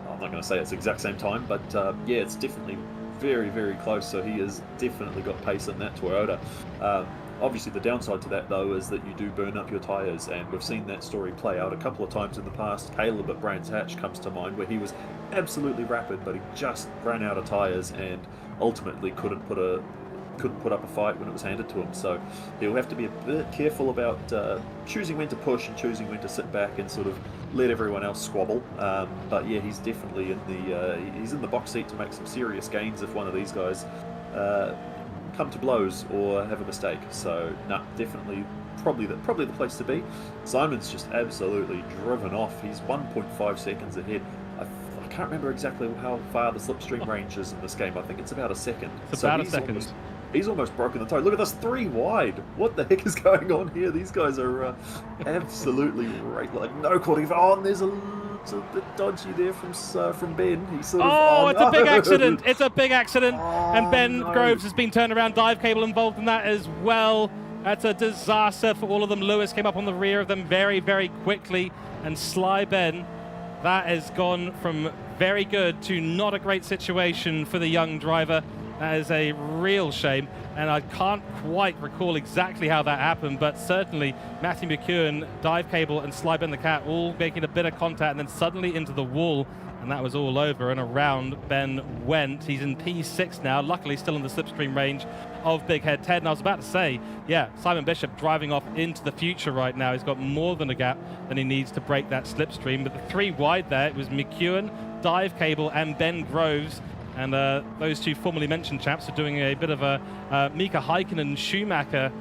I'm not going to say it's the exact same time, but yeah, it's definitely very close, so he has definitely got pace in that Toyota. Obviously, the downside to that, though, is that you do burn up your tyres, and we've seen that story play out a couple of times in the past. Caleb at Brands Hatch comes to mind, where he was absolutely rapid, but he just ran out of tyres and ultimately couldn't put a could put up a fight when it was handed to him. So he'll have to be a bit careful about choosing when to push and choosing when to sit back and sort of let everyone else squabble. But yeah, he's definitely in the box seat to make some serious gains if one of these guys come to blows or have a mistake. So definitely probably the place to be. Simon's just absolutely driven off. He's 1.5 seconds ahead. I can't remember exactly how far the slipstream range is in this game. I think it's about a second. It's about a second. He's almost broken the tie. Look at this, 3 wide. What the heck is going on here? These guys are absolutely right. Like no calling. Oh, and there's a bit dodgy there from Ben. He sort of. It's a big accident. It's a big accident. And Ben Groves has been turned around. Dive cable involved in that as well. That's a disaster for all of them. Lewis came up on the rear of them very, very quickly. And Sly Ben, that has gone from very good to not a great situation for the young driver. That is a real shame, and I can't quite recall exactly how that happened, but certainly Matthew McEwen, Dive Cable, and Sly Ben the Cat all making a bit of contact and then suddenly into the wall, and that was all over and around Ben went. He's in P6 now, luckily still in the slipstream range of Big Head Ted. And I was about to say, yeah, Simon Bishop driving off into the future right now. He's got more than a gap than he needs to break that slipstream, but the 3 wide there, it was McEwen, Dive Cable, and Ben Groves. And those 2 formerly mentioned chaps are doing a bit of a Mika Häkkinen Schumacher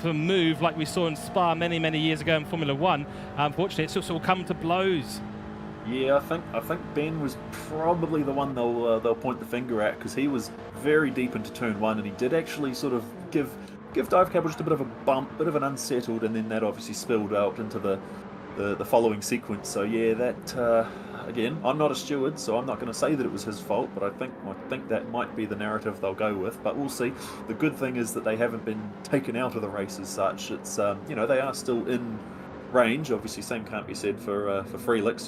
for move like we saw in Spa many, many years ago in Formula 1. Unfortunately, it's also come to blows. Yeah, I think Ben was probably the one they'll point the finger at, because he was very deep into turn 1, and he did actually sort of give Dive Cable just a bit of a bump, bit of an unsettled, and then that obviously spilled out into the following sequence. So yeah, that again, I'm not a steward, so I'm not going to say that it was his fault, but I think that might be the narrative they'll go with. But we'll see. The good thing is that they haven't been taken out of the race as such. It's they are still in range. Obviously, same can't be said for Frelix,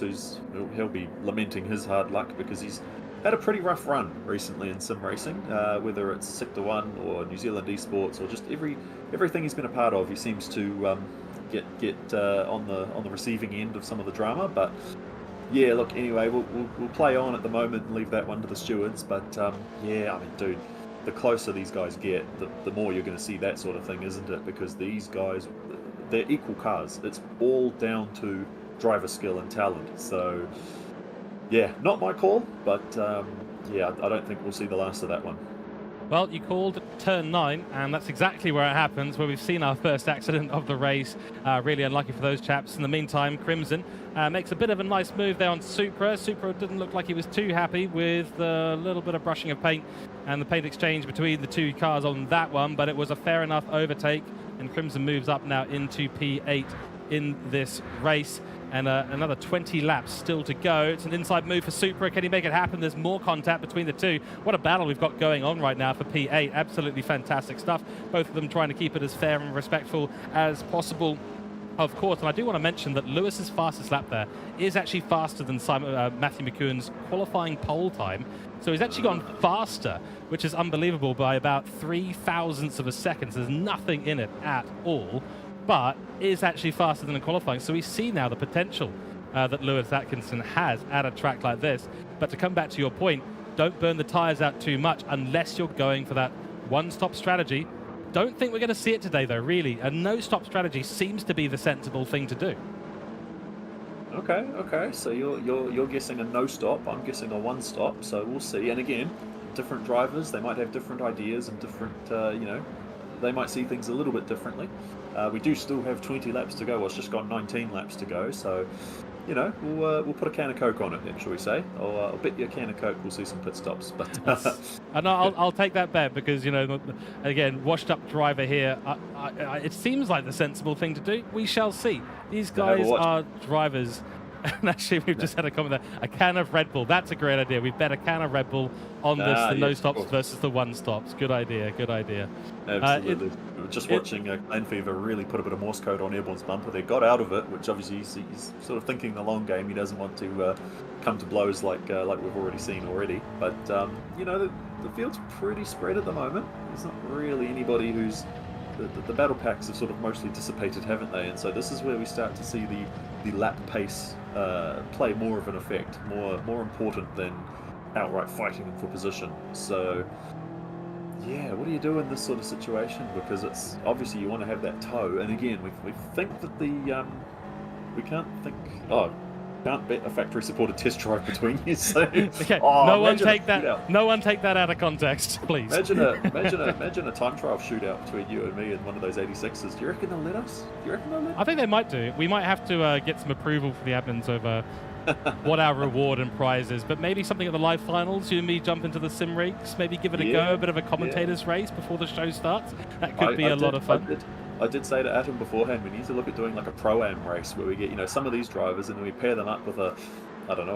he'll be lamenting his hard luck because he's had a pretty rough run recently in sim racing, whether it's Sector 1 or New Zealand Esports or just everything he's been a part of. He seems to get on the receiving end of some of the drama. But yeah, look, anyway, we'll play on at the moment and leave that one to the stewards. But yeah, I mean, dude, the closer these guys get, the more you're going to see that sort of thing, isn't it? Because these guys, they're equal cars. It's all down to driver skill and talent. So yeah, not my call, but yeah, I don't think we'll see the last of that one. Well, you called turn 9, and that's exactly where it happens, where we've seen our first accident of the race. Really unlucky for those chaps. In the meantime, Crimson makes a bit of a nice move there on Supra. Supra didn't look like he was too happy with a little bit of brushing of paint and the paint exchange between the 2 cars on that one, but it was a fair enough overtake, and Crimson moves up now into P8 in this race. And another 20 laps still to go. It's an inside move for Supra. Can he make it happen? There's more contact between the 2. What a battle we've got going on right now for P8. Absolutely fantastic stuff. Both of them trying to keep it as fair and respectful as possible, of course. And I do want to mention that Lewis's fastest lap there is actually faster than Matthew McEwen's qualifying pole time. So he's actually gone faster, which is unbelievable, by about 0.003 of a second. So there's nothing in it at all, but is actually faster than in qualifying. So we see now the potential that Lewis Atkinson has at a track like this. But to come back to your point, don't burn the tyres out too much unless you're going for that one-stop strategy. Don't think we're going to see it today, though, really. A no-stop strategy seems to be the sensible thing to do. Okay. So you're guessing a no-stop. I'm guessing a one-stop. So we'll see. And again, different drivers, they might have different ideas and different, they might see things a little bit differently. We do still have 20 laps to go. Well, it's just got 19 laps to go. So, we'll put a can of Coke on it, then, shall we say? I'll bet you a can of Coke we'll see some pit stops. But and I'll take that bet because, again, washed-up driver here. It seems like the sensible thing to do. We shall see. These guys are drivers. And actually, we've just had a comment there. A can of Red Bull. That's a great idea. We've bet a can of Red Bull on the no-stops versus the one-stops. Good idea. Absolutely. Just watching Glen Fever really put a bit of Morse code on Airborne's bumper. They got out of it, which obviously he's sort of thinking the long game. He doesn't want to come to blows like we've already seen already. But, the field's pretty spread at the moment. There's not really anybody who's... The battle packs have sort of mostly dissipated, haven't they? And so this is where we start to see the lap pace play more of an effect, more important than outright fighting for position. So Yeah, what do you do in this sort of situation? Because it's obviously you want to have that toe, and again, we think that we can't think. Oh, can't bet a factory-supported test drive between you. So, Okay, oh, no one imagine a take that. shootout. No one take that out of context, please. Imagine a time trial shootout between you and me in one of those 86s. Do you reckon they'll let us? Do you reckon they'll let us? I think they might do. We might have to get some approval from the admins over what our reward and prize is, but maybe something at the live finals. You and me jump into the sim rigs, maybe give it a go, a bit of a commentator's race before the show starts. That could be a lot of fun. I did say to Adam beforehand, we need to look at doing like a pro-am race where we get, some of these drivers and then we pair them up with a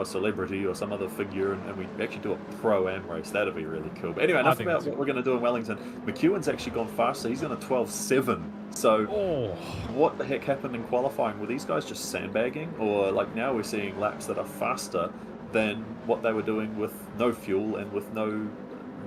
celebrity or some other figure, and we actually do a pro-am race. That'd be really cool. But anyway, enough about what we're going to do in Wellington. McEwen's actually gone faster. He's on a 12.7. So what the heck happened in qualifying? Were these guys just sandbagging? Or like now we're seeing laps that are faster than what they were doing with no fuel and with no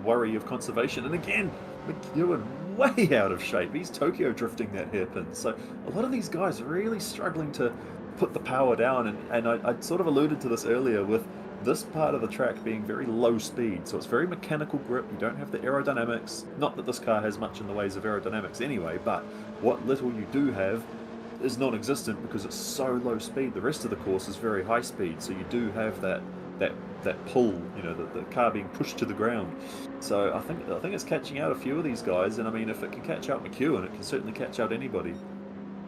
worry of conservation. And again, McEwen way out of shape. He's Tokyo drifting that hairpin. So a lot of these guys are really struggling to put the power down, and I sort of alluded to this earlier with this part of the track being very low speed, so it's very mechanical grip. You don't have the aerodynamics. Not that this car has much in the ways of aerodynamics anyway, but what little you do have is non-existent because it's so low speed. The rest of the course is very high speed, so you do have that pull, the car being pushed to the ground. So I think it's catching out a few of these guys, and I mean, if it can catch out McEwen, it can certainly catch out anybody.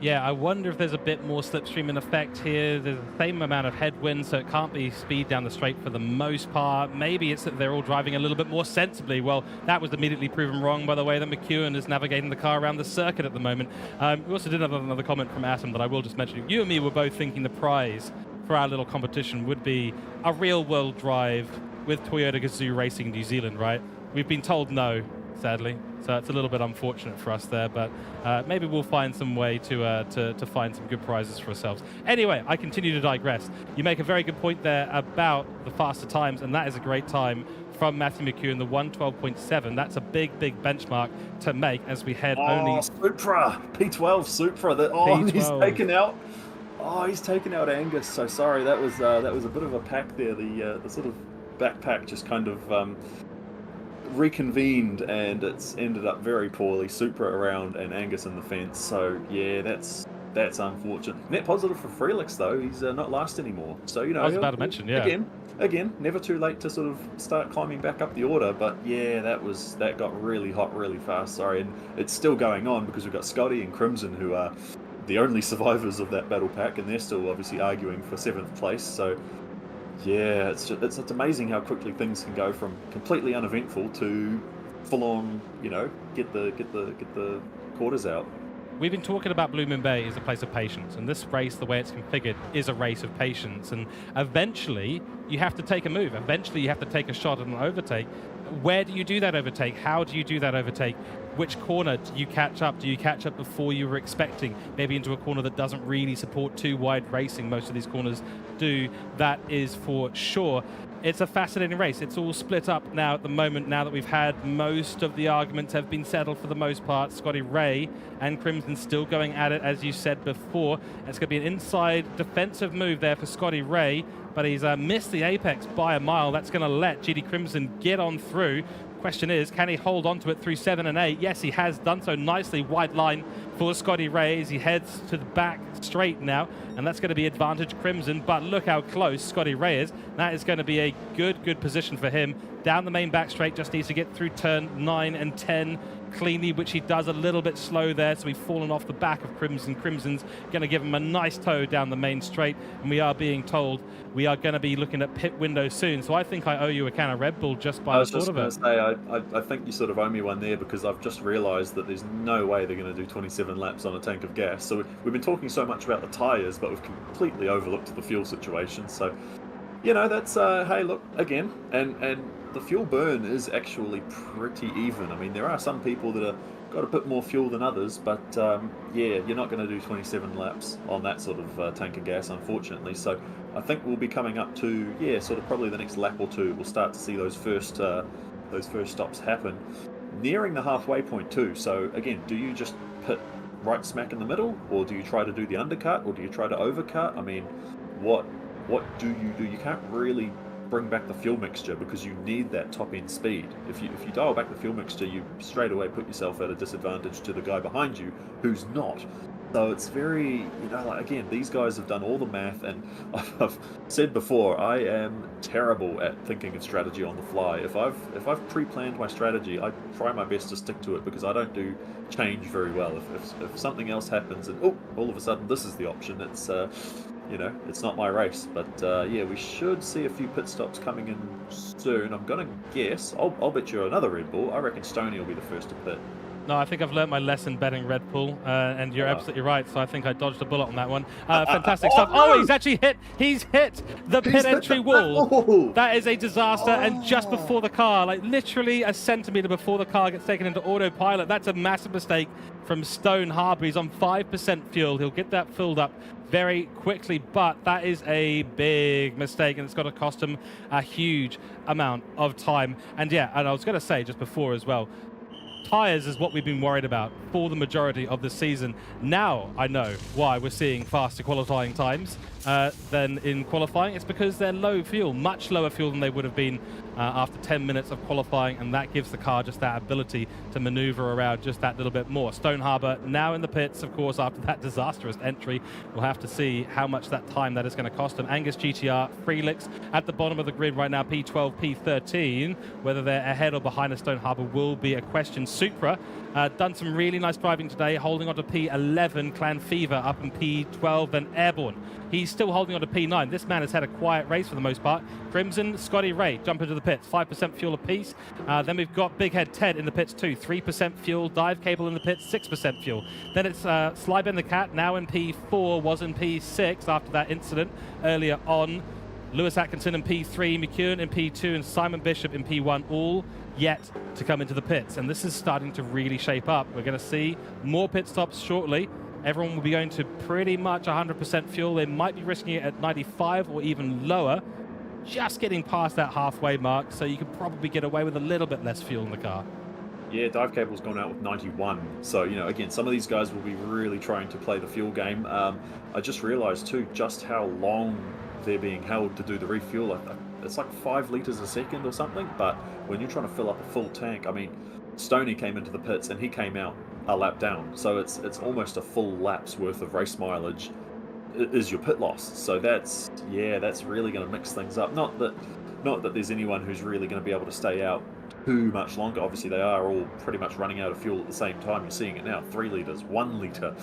Yeah, I wonder if there's a bit more slipstream in effect here. There's the same amount of headwind, so it can't be speed down the straight for the most part. Maybe it's that they're all driving a little bit more sensibly. Well, that was immediately proven wrong by the way that McEwen is navigating the car around the circuit at the moment. We also did have another comment from Atom that I will just mention. You and me were both thinking the prize for our little competition would be a real-world drive with Toyota Gazoo Racing New Zealand, right? We've been told no, sadly. So it's a little bit unfortunate for us there, but maybe we'll find some way to find some good prizes for ourselves. Anyway, I continue to digress. You make a very good point there about the faster times, and that is a great time from Matthew McEwen, the 1:12.7. That's a big benchmark to make as we head only... Supra! P12 Supra. P12. He's taken out Angus. So sorry, that was a bit of a pack there. The sort of backpack just kind of... reconvened, and it's ended up very poorly. Supra around and Angus in the fence. So yeah, that's unfortunate. Net positive for Frelix though. He's not last anymore. So I was about to mention, yeah. Again, never too late to sort of start climbing back up the order. But yeah, that got really hot really fast. Sorry, and it's still going on because we've got Scotty and Crimson who are the only survivors of that battle pack, and they're still obviously arguing for 7th place. So. Yeah, it's amazing how quickly things can go from completely uneventful to full on, get the quarters out. We've been talking about Blue Moon Bay as a place of patience, and this race, the way it's configured, is a race of patience. And eventually, you have to take a move. Eventually, you have to take a shot at an overtake. Where do you do that overtake? How do you do that overtake? Which corner do you catch up? Do you catch up before you were expecting? Maybe into a corner that doesn't really support too wide racing. Most of these corners do. That is for sure. It's a fascinating race. It's all split up now at the moment, now that we've had most of the arguments have been settled for the most part. Scotty Ray and Crimson still going at it, as you said before. It's going to be an inside defensive move there for Scotty Ray, but he's missed the apex by a mile. That's going to let GD Crimson get on through. Question is, can he hold on to it through 7 and 8? Yes, he has done so nicely. Wide line for Scotty Ray as he heads to the back straight now, and that's going to be advantage Crimson, but look how close Scotty Ray is. That is going to be a good position for him. Down the main back straight, just needs to get through turn 9 and 10 cleanly, which he does a little bit slow there, so we've fallen off the back of Crimson. Crimson's going to give him a nice toe down the main straight, and we are being told we are going to be looking at pit window soon, so I think I owe you a can of Red Bull just by the thought of it. I was just going to say, I think you sort of owe me one there, because I've just realised that there's no way they're going to do 27 laps on a tank of gas. So we've been talking so much about the tyres, but we've completely overlooked the fuel situation. So, that's, hey, look, again, and the fuel burn is actually pretty even. I mean, there are some people that have got a bit more fuel than others, but yeah, you're not going to do 27 laps on that sort of tank of gas, unfortunately. So I think we'll be coming up to, yeah, sort of probably the next lap or two, we'll start to see those first stops happen. Nearing the halfway point too. So again, do you just pit right smack in the middle, or do you try to do the undercut, or do you try to overcut? I mean, what do you do? You can't really bring back the fuel mixture because you need that top end speed. If you dial back the fuel mixture, you straight away put yourself at a disadvantage to the guy behind you who's not. So it's very, you know, like, again, these guys have done all the math, and I've said before, I am terrible at thinking of strategy on the fly. If I've pre-planned my strategy, I try my best to stick to it because I don't do change very well. If something else happens and all of a sudden this is the option, it's you know, it's not my race. But yeah, we should see a few pit stops coming in soon. I'm gonna guess. I'll bet you another Red Bull. I reckon Stoney will be the first to pit. No, I think I've learnt my lesson betting Red Bull, and you're absolutely right. So I think I dodged a bullet on that one. Fantastic stuff. No! Oh, he's actually hit. He's hit the pit entry wall. That is a disaster. And just before the car, like literally a centimetre before the car gets taken into autopilot, that's a massive mistake from Stone Harbour. He's on 5% fuel. He'll get that filled up very quickly, but that is a big mistake, and it's going to cost him a huge amount of time. And yeah, and I was going to say just before as well, tyres is what we've been worried about for the majority of the season. Now I know why we're seeing faster qualifying times than in qualifying. It's because they're low fuel, much lower fuel than they would have been after 10 minutes of qualifying, and that gives the car just that ability to maneuver around just that little bit more. Stone Harbour now in the pits, of course, after that disastrous entry. We'll have to see how much that time that is going to cost them. Angus GTR, Freelix at the bottom of the grid right now, P12, P13. Whether they're ahead or behind of Stone Harbour will be a question. Supra done some really nice driving today, holding on to P11. Clan Fever up in P12, then Airborne. He's still holding on to P9. This man has had a quiet race for the most part. Crimson, Scotty Ray jump into the pits, 5% fuel apiece. Then we've got Big Head Ted in the pits too, 3% fuel. Dive Cable in the pits, 6% fuel. Then it's Slyben the Cat, now in P4, was in P6 after that incident earlier on. Lewis Atkinson in P3, McEwen in P2, and Simon Bishop in P1, all yet to come into the pits. And this is starting to really shape up. We're going to see more pit stops shortly. Everyone will be going to pretty much 100% fuel. They might be risking it at 95 or even lower, just getting past that halfway mark, so you could probably get away with a little bit less fuel in the car. Yeah, Dive Cable's gone out with 91. So, you know, again, some of these guys will be really trying to play the fuel game. I just realised too just how long they're being held to do the refuel. It's like 5 litres a second or something, but when you're trying to fill up a full tank, I mean, Stoney came into the pits and he came out a lap down, so it's almost a full lap's worth of race mileage is your pit loss. So that's really going to mix things up. Not that there's anyone who's really going to be able to stay out too much longer. Obviously they are all pretty much running out of fuel at the same time. You're seeing it now, 3 litres, 1 litre.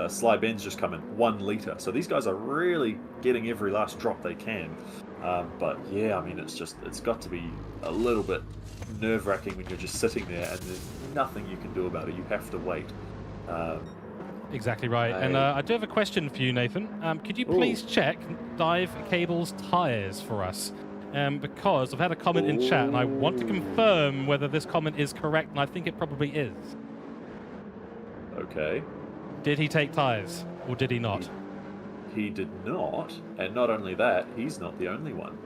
Sly Ben's just come in, 1 litre. So these guys are really getting every last drop they can. But yeah, I mean, it's got to be a little bit nerve-wracking when you're just sitting there and there's nothing you can do about it. You have to wait. Exactly right. And I do have a question for you, Nathan. Could you please check Dive Cable's tyres for us? Because I've had a comment in chat and I want to confirm whether this comment is correct, and I think it probably is. Okay. Did he take tyres or did he not? He did not, and not only that, he's not the only one.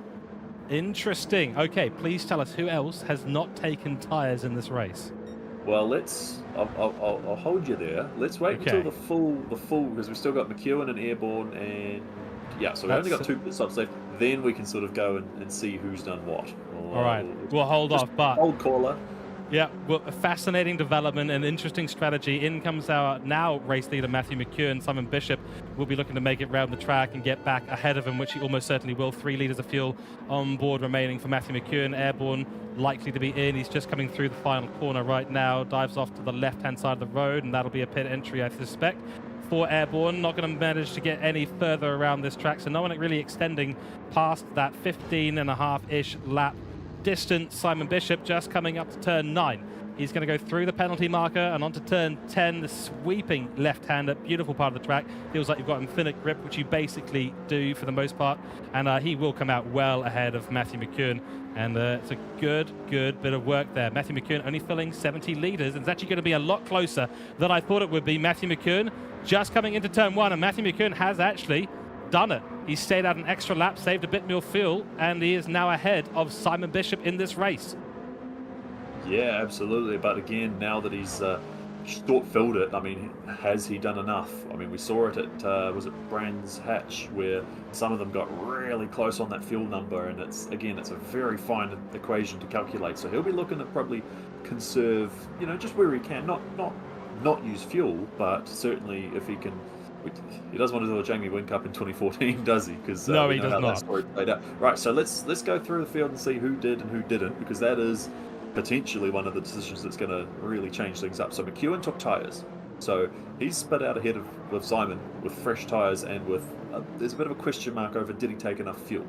Interesting. Okay, please tell us who else has not taken tyres in this race. Well, I'll hold you there. Let's wait until the full, because we've still got McEwen and Airborne, and yeah, so we've only got 2 pit stops left. Then we can sort of go and see who's done what. All right, we'll hold off, but old caller. Yeah, well, a fascinating development and interesting strategy. In comes our now race leader, Matthew McEwen. Simon Bishop will be looking to make it round the track and get back ahead of him, which he almost certainly will. 3 litres of fuel on board remaining for Matthew McEwen. Airborne likely to be in. He's just coming through the final corner right now. Dives off to the left-hand side of the road, and that'll be a pit entry, I suspect, for Airborne. Not going to manage to get any further around this track, so no one really extending past that 15.5-ish lap distance. Simon Bishop just coming up to turn 9. He's going to go through the penalty marker and onto turn 10, the sweeping left-hander, beautiful part of the track. Feels like you've got infinite grip, which you basically do for the most part, and he will come out well ahead of Matthew McEwen, and it's a good bit of work there. Matthew McEwen only filling 70 litres, and it's actually going to be a lot closer than I thought it would be. Matthew McEwen just coming into turn 1, and Matthew McEwen has actually done it. He stayed out an extra lap, saved a bit more fuel, and he is now ahead of Simon Bishop in this race. Yeah, absolutely. But again, now that he's short-filled it. I mean, has he done enough? I mean, we saw it at was it Brands Hatch, where some of them got really close on that fuel number, and it's a very fine equation to calculate. So he'll be looking to probably conserve, just where he can, not use fuel, but certainly if he can. He doesn't want to do a Jamie Wynn Cup in 2014, does he? Because no, he know does how not. that story played out. Right, so let's go through the field and see who did and who didn't, because that is potentially one of the decisions that's going to really change things up. So McEwen took tyres, so he's spit out ahead of Simon with fresh tyres, and with there's a bit of a question mark over did he take enough fuel.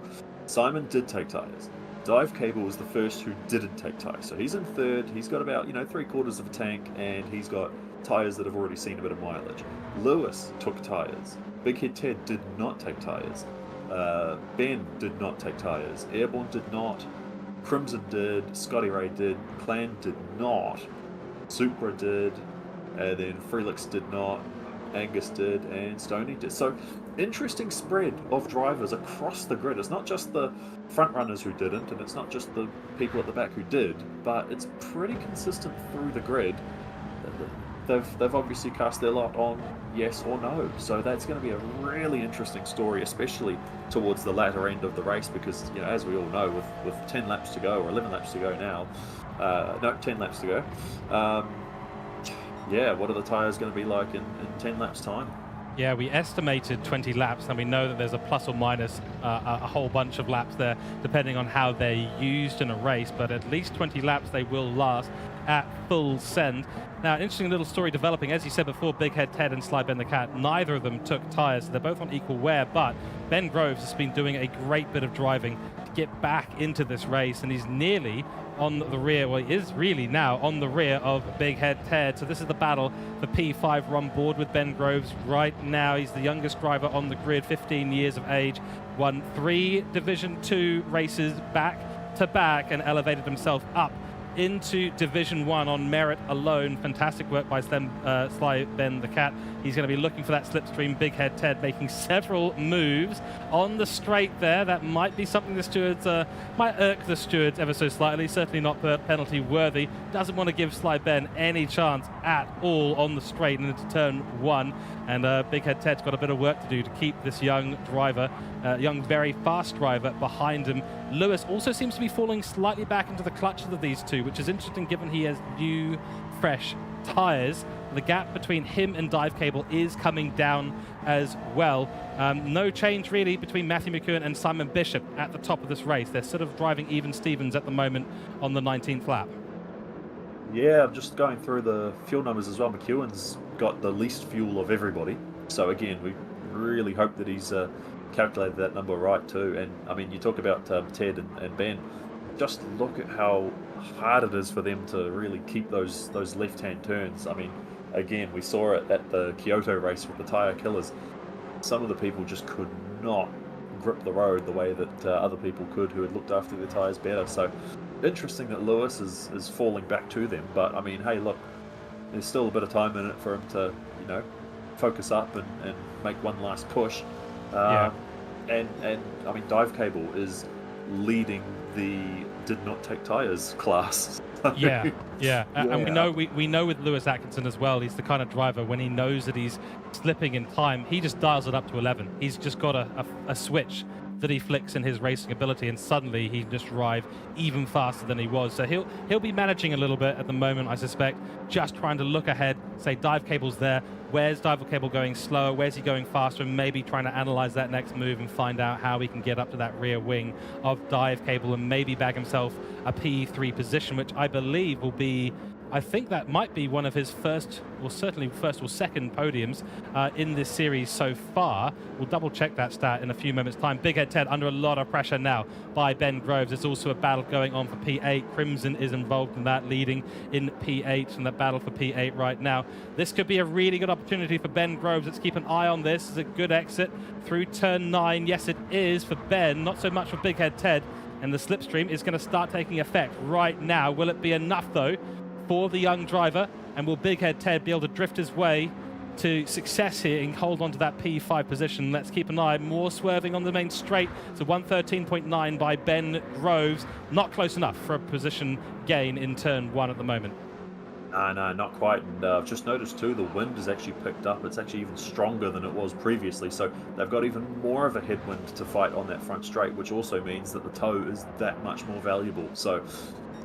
Simon did take tyres. Dive Cable was the first who didn't take tyres, so he's in third. He's got about 3/4 of a tank, and he's got tyres that have already seen a bit of mileage. Lewis took tyres. Big Head Ted did not take tyres. Ben did not take tyres. Airborne did not. Crimson did. Scotty Ray did. Clan did not. Supra did. And then Felix did not. Angus did. And Stoney did. So, interesting spread of drivers across the grid. It's not just the front runners who didn't, and it's not just the people at the back who did, but it's pretty consistent through the grid. They've obviously cast their lot on yes or no. So that's going to be a really interesting story, especially towards the latter end of the race, because as we all know, with 10 laps to go, or 11 laps to go now, 10 laps to go. What are the tyres going to be like in 10 laps time? Yeah, we estimated 20 laps, and we know that there's a plus or minus a whole bunch of laps there, depending on how they're used in a race, but at least 20 laps they will last at full send. Now, interesting little story developing. As you said before, Big Head Ted and Sly Ben the Cat, neither of them took tyres, so they're both on equal wear, but Ben Groves has been doing a great bit of driving to get back into this race, and he's nearly on the rear, well, he is really now on the rear of Big Head Ted. So this is the battle for P5. We're on board with Ben Groves right now. He's the youngest driver on the grid, 15 years of age, won 3 Division 2 races back to back, and elevated himself up into Division 1 on merit alone. Fantastic work by Sly Ben the Cat. He's going to be looking for that slipstream. Big Head Ted making several moves on the straight there. That might be something the stewards might irk the stewards ever so slightly. Certainly not penalty worthy. Doesn't want to give Sly Ben any chance at all on the straight and into turn 1. And Big Head Ted's got a bit of work to do to keep this young driver, young very fast driver, behind him. Lewis also seems to be falling slightly back into the clutches of these two, which is interesting given he has new, fresh tyres. The gap between him and Dive Cable is coming down as well. No change really between Matthew McEwen and Simon Bishop at the top of this race. They're sort of driving even Stevens at the moment on the 19th lap. Yeah, I'm just going through the fuel numbers as well. McEwen's got the least fuel of everybody. So again, we really hope that he's calculated that number right too. And I mean, you talk about Ted and Ben. Just look at how hard it is for them to really keep those left-hand turns. I mean, again, we saw it at the Kyoto race with the tyre killers. Some of the people just could not grip the road the way that other people could who had looked after their tyres better. So interesting that Lewis is falling back to them. But I mean, hey, look, there's still a bit of time in it for him to, focus up and make one last push. And I mean, Dive Cable is leading the did not take tyres class. Yeah. And we know with Lewis Atkinson as well, he's the kind of driver when he knows that he's slipping in time, he just dials it up to 11. He's just got a switch that he flicks in his racing ability, and suddenly he can just drive even faster than he was. So he'll be managing a little bit at the moment, I suspect, just trying to look ahead, say Dive Cable's there, where's Dive Cable going slower, where's he going faster, and maybe trying to analyze that next move and find out how he can get up to that rear wing of Dive Cable and maybe bag himself a P3 position, which I believe will be, I think that might be one of his first or second podiums in this series so far. We'll double check that stat in a few moments time. Big Head Ted under a lot of pressure now by Ben Groves. There's also a battle going on for P8. Crimson is involved in that, leading in P8 and the battle for P8 right now. This could be a really good opportunity for Ben Groves. Let's keep an eye on this. It's a good exit through turn 9. Yes, it is for Ben, not so much for Big Head Ted. And the slipstream is going to start taking effect right now. Will it be enough though for the young driver, and will Big Head Ted be able to drift his way to success here and hold on to that P5 position? Let's keep an eye. More swerving on the main straight. So 113.9 by Ben Groves. Not close enough for a position gain in turn 1 at the moment. No, not quite. And I've just noticed too, the wind has actually picked up. It's actually even stronger than it was previously. So they've got even more of a headwind to fight on that front straight, which also means that the toe is that much more valuable. So,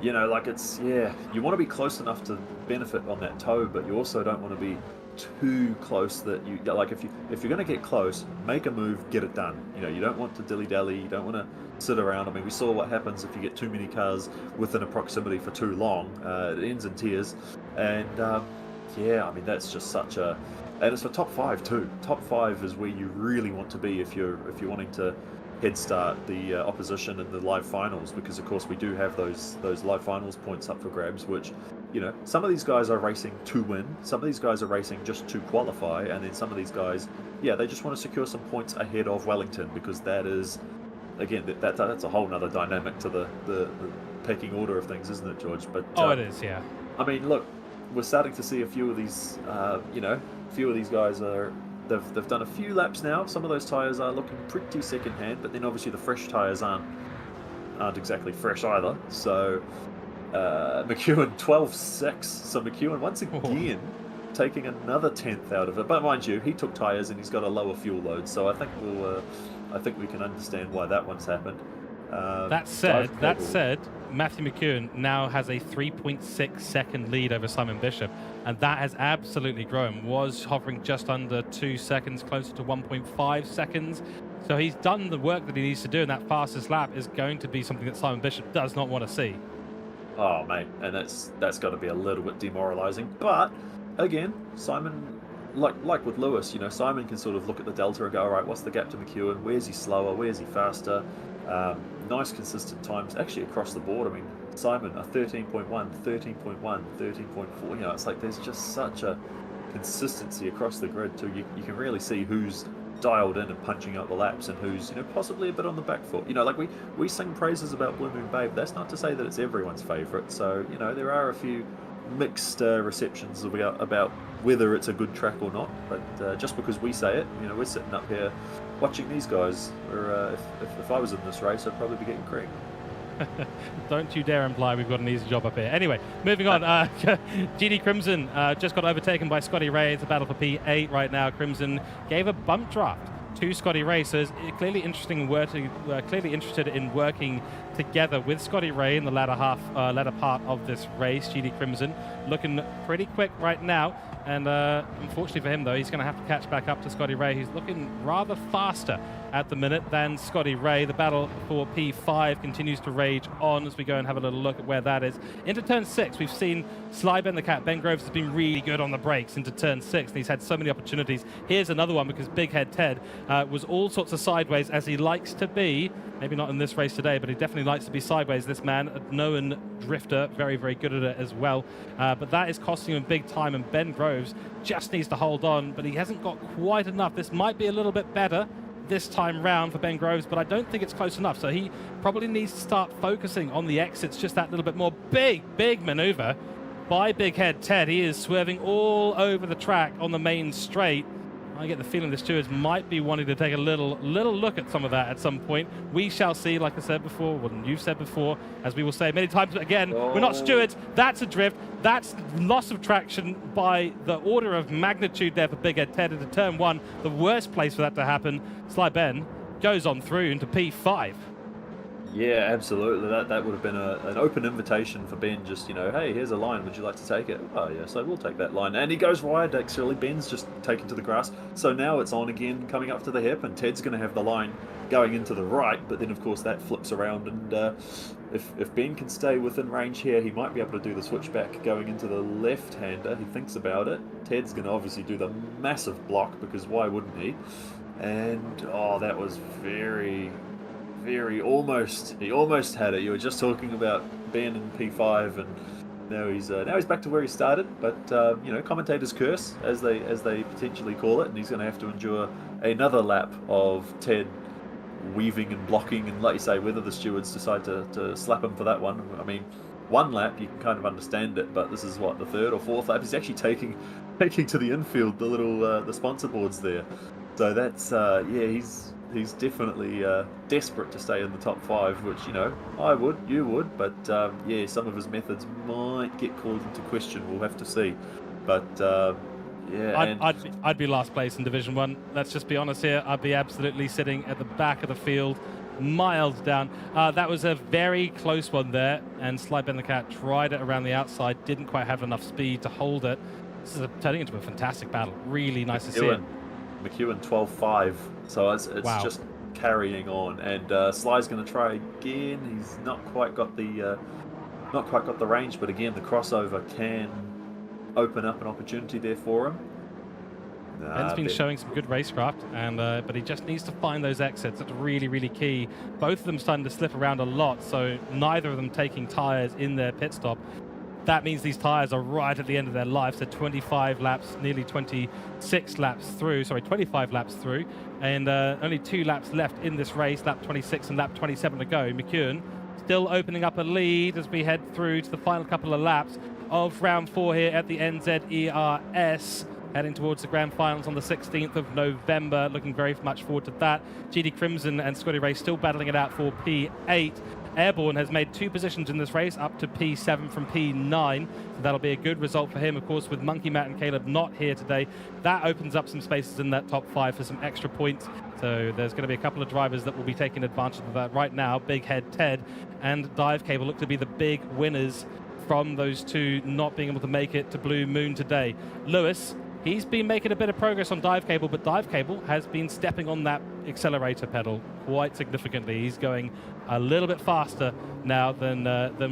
you know, like it's, yeah, you want to be close enough to benefit on that toe, but you also don't want to be too close that you, like if you're going to get close, make a move, get it done. You know, you don't want to dilly-dally, you don't want to sit around. I mean, we saw what happens if you get too many cars within a proximity for too long. It ends in tears. And yeah, I mean, that's just such a, and it's for top 5 too. Top 5 is where you really want to be if you're wanting to head start the opposition in the live finals, because of course we do have those live finals points up for grabs, which, you know, some of these guys are racing to win, some of these guys are racing just to qualify, and then some of these guys, yeah, they just want to secure some points ahead of Wellington, because that is, again, that's a whole nother dynamic to the pecking order of things, isn't it, George? But it is, yeah. I mean, look, we're starting to see a few of these, you know, a few of these guys are, they've done a few laps now. Some of those tyres are looking pretty second-hand, but then obviously the fresh tyres aren't exactly fresh either. So McEwen 12.6. So McEwen once again taking another 10th out of it. But mind you, he took tyres and he's got a lower fuel load. So I think I think we can understand why that one's happened. That said, Matthew McEwen now has a 3.6 second lead over Simon Bishop, and that has absolutely grown. Was hovering just under 2 seconds, closer to 1.5 seconds. So he's done the work that he needs to do, and that fastest lap is going to be something that Simon Bishop does not want to see. Oh, mate, and that's got to be a little bit demoralising. But again, Simon, like with Lewis, you know, Simon can sort of look at the delta and go, all right, what's the gap to McEwen? Where's he slower? Where's he faster? Nice consistent times actually across the board. I mean, Simon a 13.1, 13.1, 13.4. You know, it's like there's just such a consistency across the grid too. You can really see who's dialed in and punching out the laps and who's, you know, possibly a bit on the back foot. You know, like we sing praises about Blue Moon Babe. That's not to say that it's everyone's favourite. So, you know, there are a few mixed receptions about whether it's a good track or not. But just because we say it, you know, we're sitting up here watching these guys. Or if I was in this race, I'd probably be getting cream. Don't you dare imply we've got an easy job up here. Anyway, moving on. GD Crimson just got overtaken by Scotty Ray. It's a battle for P8 right now. Crimson gave a bump draft to Scotty Ray, so clearly interested in working together with Scotty Ray in the latter part of this race. GD Crimson looking pretty quick right now, and unfortunately for him though, he's going to have to catch back up to Scotty Ray, who's looking rather faster at the minute than Scotty Ray. The battle for P5 continues to rage on as we go and have a little look at where that is. Into turn 6, we've seen Sly Ben the Cat. Ben Groves has been really good on the brakes into turn 6, and he's had so many opportunities. Here's another one because Big Head Ted was all sorts of sideways, as he likes to be. Maybe not in this race today, but he definitely likes to be sideways. This man, a known drifter, very, very good at it as well. But that is costing him big time, and Ben Groves just needs to hold on, but he hasn't got quite enough. This might be a little bit better this time round for Ben Groves, but I don't think it's close enough. So he probably needs to start focusing on the exits just that little bit more. Big maneuver by Big Head Ted. He is swerving all over the track on the main straight. I get the feeling the stewards might be wanting to take a little look at some of that at some point. We shall see, like I said before, what you've said before, as we will say many times again, we're not stewards. That's a drift. That's loss of traction by the order of magnitude there for Big Ed Ted into turn 1. The worst place for that to happen. Sly Ben goes on through into P5. Yeah, absolutely. That would have been an open invitation for Ben. Just, you know, hey, here's a line. Would you like to take it? Oh, yes, I will take that line. And he goes wide, actually. Ben's just taken to the grass. So now it's on again, coming up to the hip, and Ted's going to have the line going into the right. But then, of course, that flips around. And if Ben can stay within range here, he might be able to do the switchback going into the left-hander. He thinks about it. Ted's going to obviously do the massive block, because why wouldn't he? And, oh, that was very almost. He almost had it. You were just talking about Ben in P5, and now he's back to where he started. But you know, commentators curse, as they potentially call it, and he's going to have to endure another lap of Ted weaving and blocking. And like you say, whether the stewards decide to slap him for that one, I mean, one lap you can kind of understand it, but this is what, the third or fourth lap. He's actually taking to the infield the little the sponsor boards there. So that's yeah, he's definitely desperate to stay in the top 5, which, you know, I would, you would, but yeah, some of his methods might get called into question. We'll have to see. But yeah, I'd be last place in Division 1. Let's just be honest here. I'd be absolutely sitting at the back of the field, miles down. That was a very close one there, and Slybend the Cat tried it around the outside, didn't quite have enough speed to hold it. This is turning into a fantastic battle. Really nice to see it. McEwen 12-5, so it's Wow. just carrying on, and Sly's going to try again. He's not quite got the range, but again, the crossover can open up an opportunity there for him. Ben's been showing some good racecraft, and but he just needs to find those exits. That's really, really key. Both of them starting to slip around a lot, so neither of them taking tyres in their pit stop. That means these tyres are right at the end of their life, so 25 laps, nearly 26 laps through, sorry, 25 laps through, and only 2 laps left in this race, lap 26 and lap 27 to go. McEwen still opening up a lead as we head through to the final couple of laps of round 4 here at the NZERS, heading towards the grand finals on the 16th of November. Looking very much forward to that. GD Crimson and Scotty Ray still battling it out for P8. Airborne has made 2 positions in this race, up to P7 from P9. So that'll be a good result for him. Of course, with Monkey Matt and Caleb not here today, that opens up some spaces in that top 5 for some extra points. So there's going to be a couple of drivers that will be taking advantage of that right now. Big Head Ted and Dive Cable look to be the big winners from those 2 not being able to make it to Blue Moon today. Lewis, he's been making a bit of progress on Dive Cable, but Dive Cable has been stepping on that accelerator pedal quite significantly. He's going a little bit faster now than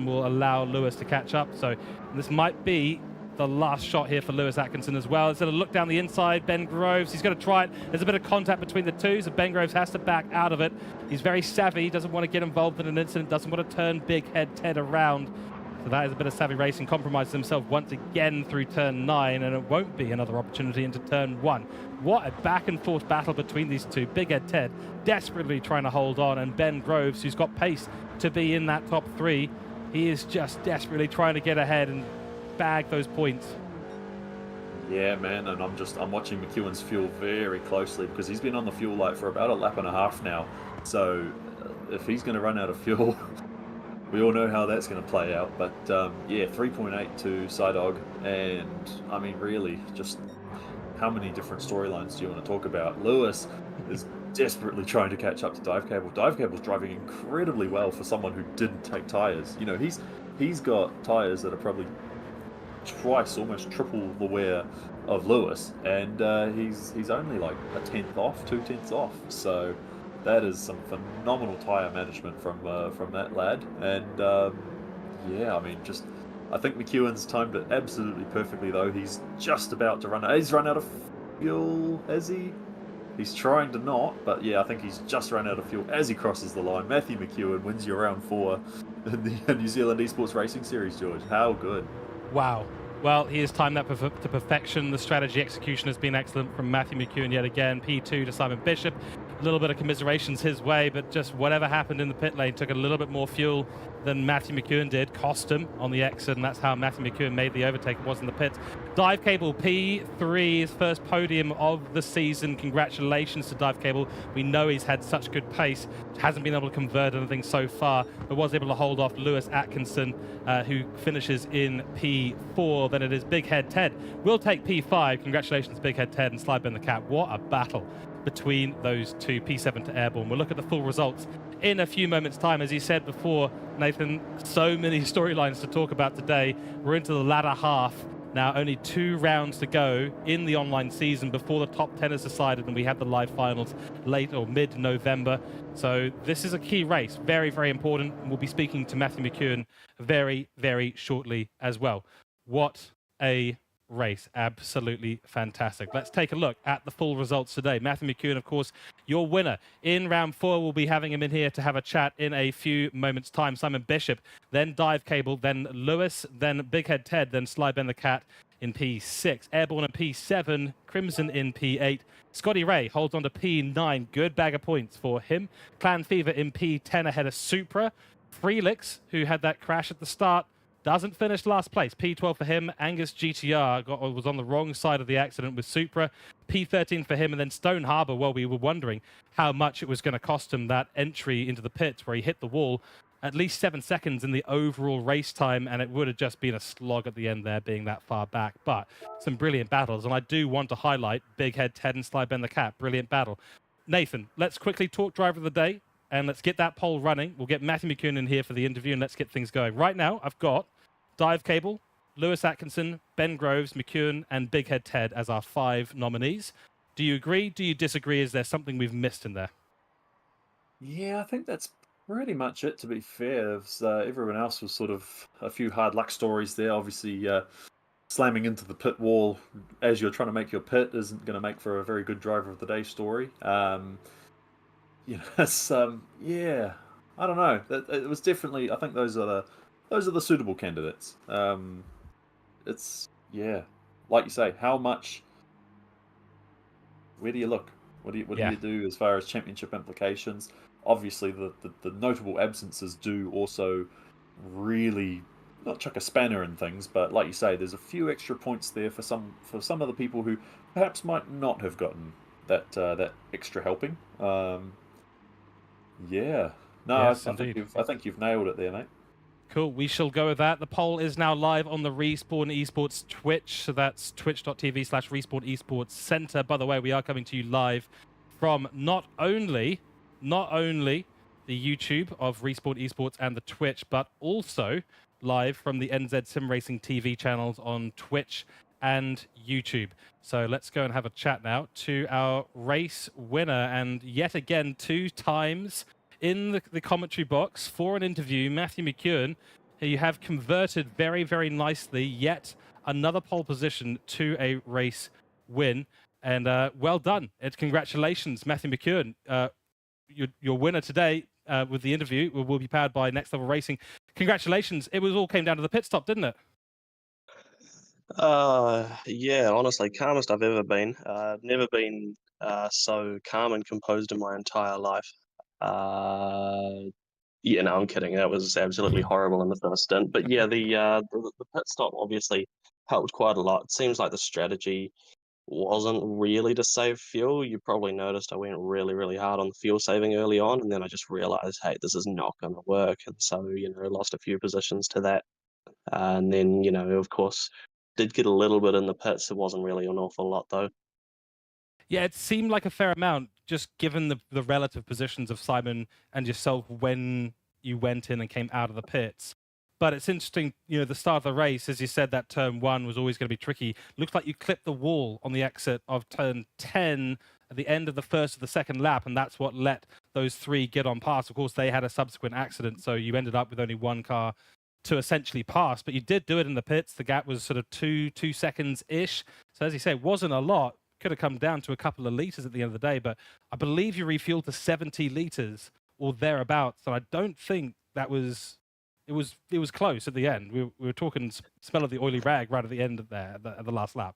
will allow Lewis to catch up. So this might be the last shot here for Lewis Atkinson as well. Instead of look down the inside, Ben Groves, he's going to try it. There's a bit of contact between the 2, so Ben Groves has to back out of it. He's very savvy, doesn't want to get involved in an incident, doesn't want to turn Big Head Ted around. So that is a bit of savvy racing. Compromises himself once again through turn 9, and it won't be another opportunity into turn 1. What a back and forth battle between these 2. Big Head Ted desperately trying to hold on, and Ben Groves, who's got pace to be in that top 3, he is just desperately trying to get ahead and bag those points. Yeah, man, and I'm watching McEwen's fuel very closely because he's been on the fuel light for about a lap and a half now. So if he's going to run out of fuel, we all know how that's going to play out. But yeah, 3.8 to Psydog, and I mean, really, just how many different storylines do you want to talk about? Lewis is desperately trying to catch up to Dive Cable. Dive Cable's driving incredibly well for someone who didn't take tyres. You know, he's got tyres that are probably twice, almost triple the wear of Lewis, and he's only like a 10th off, 2/10 off. So that is some phenomenal tyre management from that lad. And yeah, I mean, just I think McEwen's timed it absolutely perfectly though. He's just about to run out. He's run out of fuel, has he? He's trying to not, but yeah, I think he's just run out of fuel as he crosses the line. Matthew McEwen wins you round 4 in the New Zealand Esports Racing Series, George. How good. Wow. Well, he has timed that to perfection. The strategy execution has been excellent from Matthew McEwen yet again. P2 to Simon Bishop. A little bit of commiserations his way, but just whatever happened in the pit lane took a little bit more fuel than Matthew McEwen did. Cost him on the exit, and that's how Matthew McEwen made the overtake. It was in the pits. Dive Cable, P3, his first podium of the season. Congratulations to Dive Cable. We know he's had such good pace. Hasn't been able to convert anything so far, but was able to hold off Lewis Atkinson, who finishes in P4. Then it is Big Head Ted. We'll take P5. Congratulations, Big Head Ted and Slybend the Cat. What a battle between those 2, P7 to Airborne. We'll look at the full results in a few moments' time. As you said before, Nathan, so many storylines to talk about today. We're into the latter half. Now, only 2 rounds to go in the online season before the top 10 is decided, and we have the live finals late or mid-November. So this is a key race, very, very important. And we'll be speaking to Matthew McEwen very, very shortly as well. What a race. Absolutely fantastic. Let's take a look at the full results today. Matthew McEwen, of course, your winner in round 4. We'll be having him in here to have a chat in a few moments' time. Simon Bishop, then Dive Cable, then Lewis, then Big Head Ted, then Slybend the Cat in P6. Airborne in P7, Crimson in P8. Scotty Ray holds on to P9. Good bag of points for him. Clan Fever in P10 ahead of Supra. Freelix, who had that crash at the start, Doesn't finish last place. P12 for him. Angus GTR was on the wrong side of the accident with Supra. P13 for him. And then Stone Harbour, well, we were wondering how much it was going to cost him that entry into the pits where he hit the wall. At least 7 seconds in the overall race time, and it would have just been a slog at the end there, being that far back. But some brilliant battles, and I do want to highlight Big Head Ted and Sly Ben the Cat. Brilliant battle. Nathan, let's quickly talk driver of the day, and let's get that poll running. We'll get Matthew McCune in here for the interview, and let's get things going. Right now, I've got Dive Cable, Lewis Atkinson, Ben Groves, McCune, and Big Head Ted as our 5 nominees. Do you agree? Do you disagree? Is there something we've missed in there? Yeah, I think that's pretty much it, to be fair. Everyone else was sort of a few hard luck stories there. Obviously, slamming into the pit wall as you're trying to make your pit isn't going to make for a very good driver of the day story. It's, yeah, I don't know. It was definitely. I think those are the suitable candidates. It's like you say, how much? Where do you look? What do you do as far as championship implications? Obviously, the notable absences do also really not chuck a spanner in things, but like you say, there's a few extra points there for some of the people who perhaps might not have gotten that extra helping. Yeah, no, Yes, I think you've nailed it there, mate. Cool. We shall go with that. The poll is now live on the Respawn Esports Twitch. So that's twitch.tv/Respawn Esports Center. By the way, we are coming to you live from not only the YouTube of Respawn Esports and the Twitch, but also live from the NZ Sim Racing TV channels on Twitch and YouTube. So let's go and have a chat now to our race winner. And yet again, 2 times in the commentary box for an interview, Matthew McCune, who you have converted very, very nicely, yet another pole position to a race win. And well done. And congratulations, Matthew McCune. Your winner today with the interview will be powered by Next Level Racing. Congratulations. It all came down to the pit stop, didn't it? Yeah, honestly, calmest I've ever been. I've never been so calm and composed in my entire life. Yeah, no, I'm kidding. That was absolutely horrible in the first stint. But yeah, the pit stop obviously helped quite a lot. It seems like the strategy wasn't really to save fuel. You probably noticed I went really, really hard on the fuel saving early on, and then I just realized, hey, this is not going to work. And so, lost a few positions to that. And then, of course, did get a little bit in the pits. It wasn't really an awful lot, though. Yeah, it seemed like a fair amount, just given the relative positions of Simon and yourself when you went in and came out of the pits. But it's interesting, the start of the race, as you said, that turn 1 was always going to be tricky. Looks like you clipped the wall on the exit of turn 10 at the end of the first of the second lap, and that's what let those 3 get on pass. Of course, they had a subsequent accident, so you ended up with only 1 car to essentially pass, but you did do it in the pits. The gap was sort of 2 seconds-ish. So as you say, it wasn't a lot. Could have come down to a couple of litres at the end of the day, but I believe you refueled to 70 litres or thereabouts, and I don't think that was... It was close at the end. We were talking smell of the oily rag right at the end of there, at the last lap.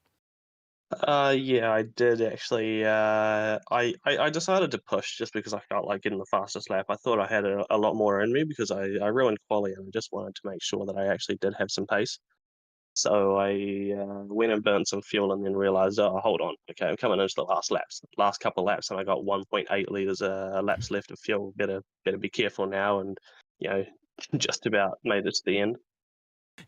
Yeah, I did actually. I decided to push just because I felt like getting the fastest lap. I thought I had a lot more in me because I ruined quali and I just wanted to make sure that I actually did have some pace. So I went and burnt some fuel and then realized, oh, hold on, okay, I'm coming into the last couple of laps, and I got 1.8 liters laps left of fuel. Better be careful now, and just about made it to the end.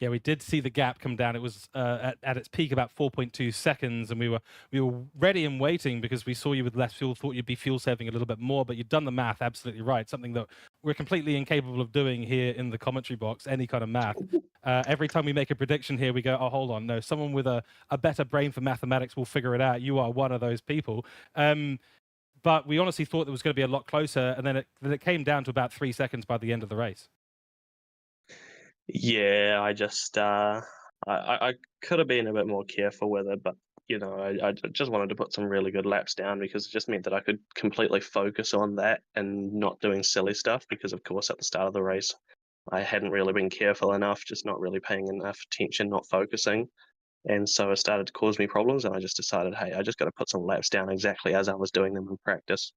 Yeah, we did see the gap come down. It was at its peak about 4.2 seconds, and we were ready and waiting because we saw you with less fuel, thought you'd be fuel saving a little bit more, but you'd done the math absolutely right, something that we're completely incapable of doing here in the commentary box, any kind of math. Every time we make a prediction here, we go, oh, hold on, no, someone with a better brain for mathematics will figure it out. You are one of those people. But we honestly thought it was going to be a lot closer, and then it came down to about 3 seconds by the end of the race. Yeah, I just I could have been a bit more careful with it, but I just wanted to put some really good laps down because it just meant that I could completely focus on that and not doing silly stuff. Because of course, at the start of the race, I hadn't really been careful enough, just not really paying enough attention, not focusing, and so it started to cause me problems. And I just decided, hey, I just got to put some laps down exactly as I was doing them in practice.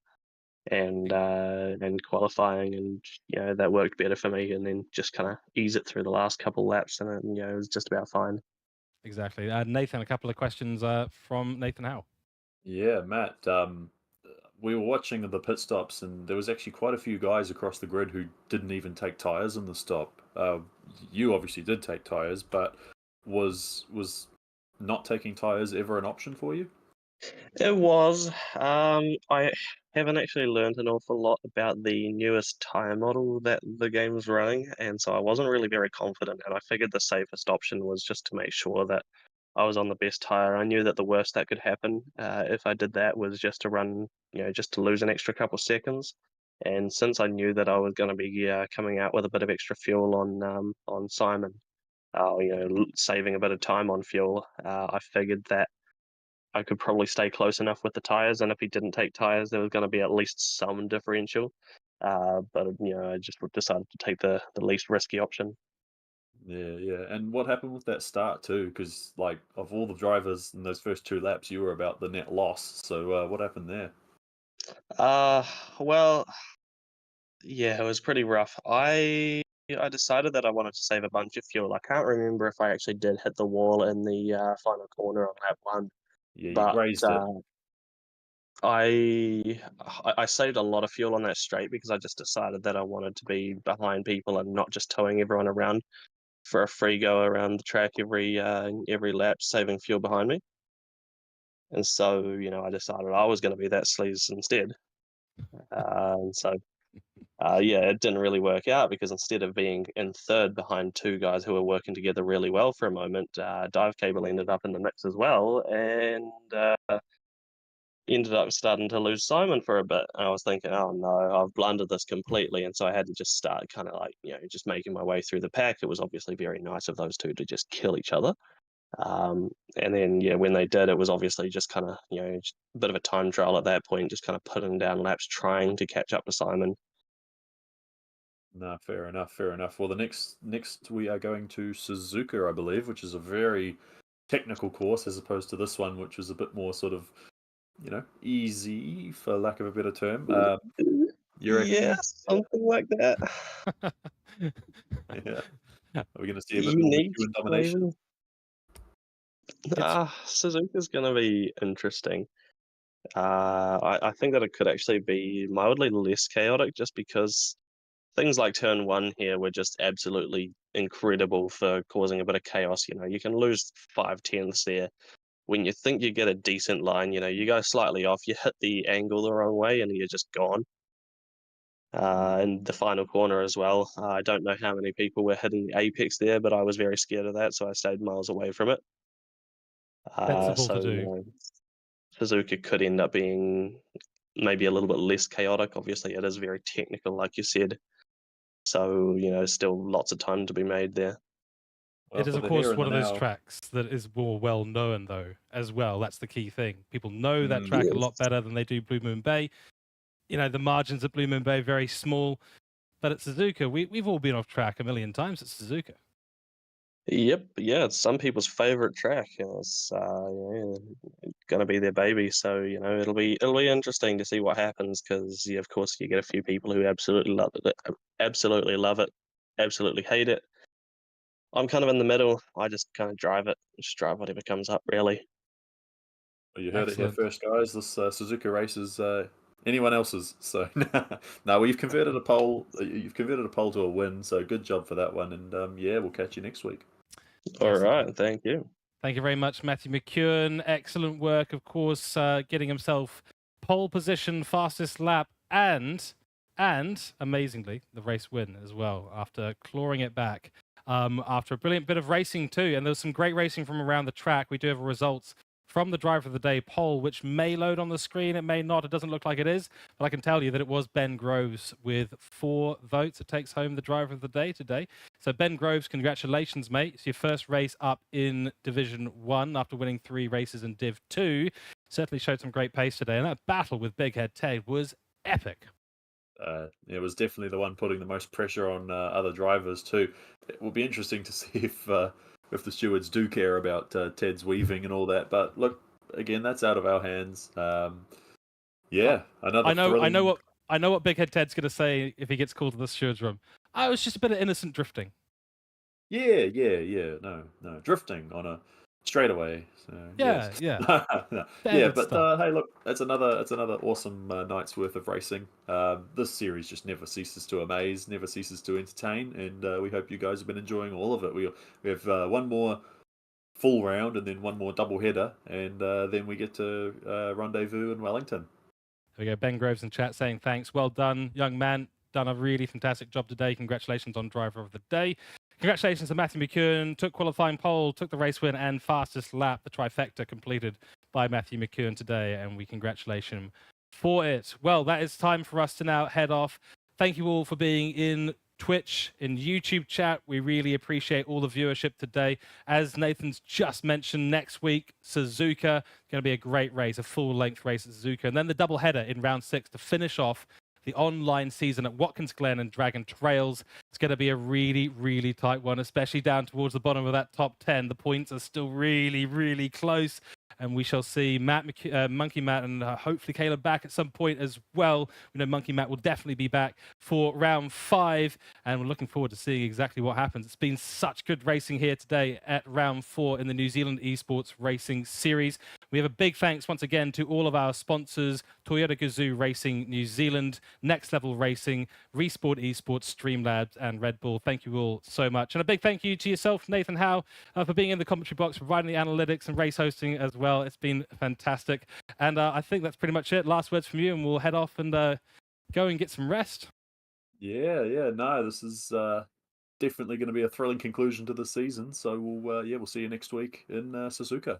and qualifying, and that worked better for me. And then just kind of ease it through the last couple laps, and it was just about fine. Exactly. Nathan, a couple of questions from Nathan Howe. Yeah, Matt. We were watching the pit stops, and there was actually quite a few guys across the grid who didn't even take tires in the stop. You obviously did take tires, but was not taking tires ever an option for you? It was. I haven't actually learned an awful lot about the newest tire model that the game's running, and so I wasn't really very confident. And I figured the safest option was just to make sure that I was on the best tire. I knew that the worst that could happen if I did that was just to run, just to lose an extra couple seconds. And since I knew that I was going to be coming out with a bit of extra fuel on Simon, saving a bit of time on fuel, I figured that I could probably stay close enough with the tires, and if he didn't take tires, there was going to be at least some differential. But I just decided to take the least risky option. Yeah, yeah. And what happened with that start too? Because like of all the drivers in those first 2 laps, you were about the net loss. So what happened there? Uh, well, yeah, it was pretty rough. I decided that I wanted to save a bunch of fuel. I can't remember if I actually did hit the wall in the final corner on lap one, Yeah, you but grazed it. I saved a lot of fuel on that straight because I just decided that I wanted to be behind people and not just towing everyone around for a free go around the track every lap, saving fuel behind me. And so, I decided I was going to be that sleaze instead. And so, yeah, it didn't really work out because instead of being in third behind 2 guys who were working together really well for a moment, Dive Cable ended up in the mix as well, and ended up starting to lose Simon for a bit. And I was thinking, oh no, I've blundered this completely. And so I had to just start kind of like, just making my way through the pack. It was obviously very nice of those two to just kill each other. And then, yeah, when they did, it was obviously just kind of, just a bit of a time trial at that point, just kind of putting down laps, trying to catch up to Simon. No, fair enough, fair enough. Well, the next we are going to Suzuka, I believe, which is a very technical course as opposed to this one, which was a bit more sort of, easy for lack of a better term. You reckon? Yeah, something like that. Yeah. Are we going to see a bit more Unique, McEwen domination? maybe. Suzuka's going to be interesting. I think that it could actually be mildly less chaotic just because things like turn one here were just absolutely incredible for causing a bit of chaos. You can lose 5/10 there. When you think you get a decent line, you go slightly off, you hit the angle the wrong way, and you're just gone. And the final corner as well. I don't know how many people were hitting the apex there, but I was very scared of that, so I stayed miles away from it. Sensible So to do. Suzuka could end up being maybe a little bit less chaotic. Obviously, it is very technical, like you said. So, still lots of time to be made there. Well, It is, for of the here course, and one the of those now. tracks that is more well known, though, as well. That's the key thing. People know that Mm, track a Yes. lot better than they do Blue Moon Bay. The margins at Blue Moon Bay are very small. But at Suzuka, we've all been off track a million times at Suzuka. Yep, yeah, it's some people's favorite track, and it's gonna be their baby. So it'll be interesting to see what happens because of course you get a few people who absolutely love it, absolutely love it, absolutely hate it. I'm kind of in the middle. I just kind of drive it, just drive whatever comes up, really. well, you heard it here Excellent. first, guys. This Suzuka race is anyone else's. So no, well, you've converted a pole. You've converted a pole to a win. So good job for that one. And yeah, we'll catch you next week. All Yes, right, thank you. thank you very much, Matthew McEwen. Excellent work, of course, getting himself pole position, fastest lap, and amazingly, the race win as well after clawing it back. After a brilliant bit of racing too, and there was some great racing from around the track. We do have results from the Driver of the Day poll, which may load on the screen, it may not. It doesn't look like it is, but I can tell you that it was Ben Groves with 4 votes. It takes home the Driver of the Day today. So Ben Groves, congratulations, mate. It's your first race up in Division 1 after winning 3 races in Div 2. Certainly showed some great pace today, and that battle with Big Head Ted was epic. It was definitely the one putting the most pressure on other drivers too. It will be interesting to see if the stewards do care about Ted's weaving and all that. But look, again, that's out of our hands. Yeah, another I know thrilling. I know what Big Head Ted's going to say if he gets called to the steward's room. I was just a bit of innocent drifting. Yeah. No. Drifting on a straightaway. So, Yeah, yes. yeah. No. Fair Yeah, good but stuff. hey, look, it's another awesome night's worth of racing. This series just never ceases to amaze, never ceases to entertain, and we hope you guys have been enjoying all of it. We have one more full round and then one more double header, and then we get to rendezvous in Wellington. There we go. Ben Groves in chat saying thanks. Well done, young man. Done a really fantastic job today. Congratulations on driver of the day. Congratulations to Matthew McEwen. Took qualifying pole, took the race win, and fastest lap. The trifecta completed by Matthew McEwen today, and we congratulate him for it. Well, that is time for us to now head off. Thank you all for being in Twitch, in YouTube chat. We really appreciate all the viewership today. As Nathan's just mentioned, next week, Suzuka, going to be a great race, a full-length race at Suzuka. And then the double header in round 6 to finish off the online season at Watkins Glen and Dragon Trails. It's going to be a really, really tight one, especially down towards the bottom of that top 10. The points are still really, really close. And we shall see Monkey Matt and hopefully Caleb back at some point as well. We know Monkey Matt will definitely be back for round 5, and we're looking forward to seeing exactly what happens. It's been such good racing here today at round 4 in the New Zealand Esports Racing Series. We have a big thanks once again to all of our sponsors, Toyota Gazoo Racing New Zealand, Next Level Racing, Resport Esports, Streamlabs, and Red Bull. Thank you all so much. And a big thank you to yourself, Nathan Howe, for being in the commentary box, providing the analytics and race hosting as well. It's been fantastic. And I think that's pretty much it. Last words from you, and we'll head off and go and get some rest. Yeah. No, this is definitely going to be a thrilling conclusion to the season. So we'll see you next week in Suzuka.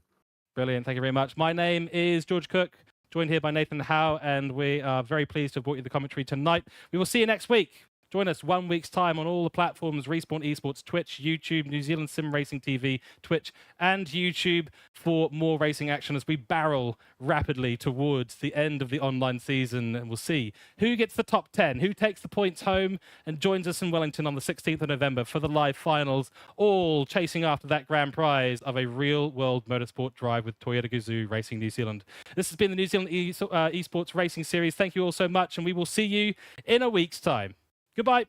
Brilliant. Thank you very much. My name is George Cook, joined here by Nathan Howe, and we are very pleased to have brought you the commentary tonight. We will see you next week. Join us 1 week's time on all the platforms, Respawn Esports, Twitch, YouTube, New Zealand Sim Racing TV, Twitch, and YouTube for more racing action as we barrel rapidly towards the end of the online season. And we'll see who gets the top 10, who takes the points home and joins us in Wellington on the 16th of November for the live finals, all chasing after that grand prize of a real-world motorsport drive with Toyota Gazoo Racing New Zealand. This has been the New Zealand Esports Racing Series. Thank you all so much, and we will see you in a week's time. Goodbye.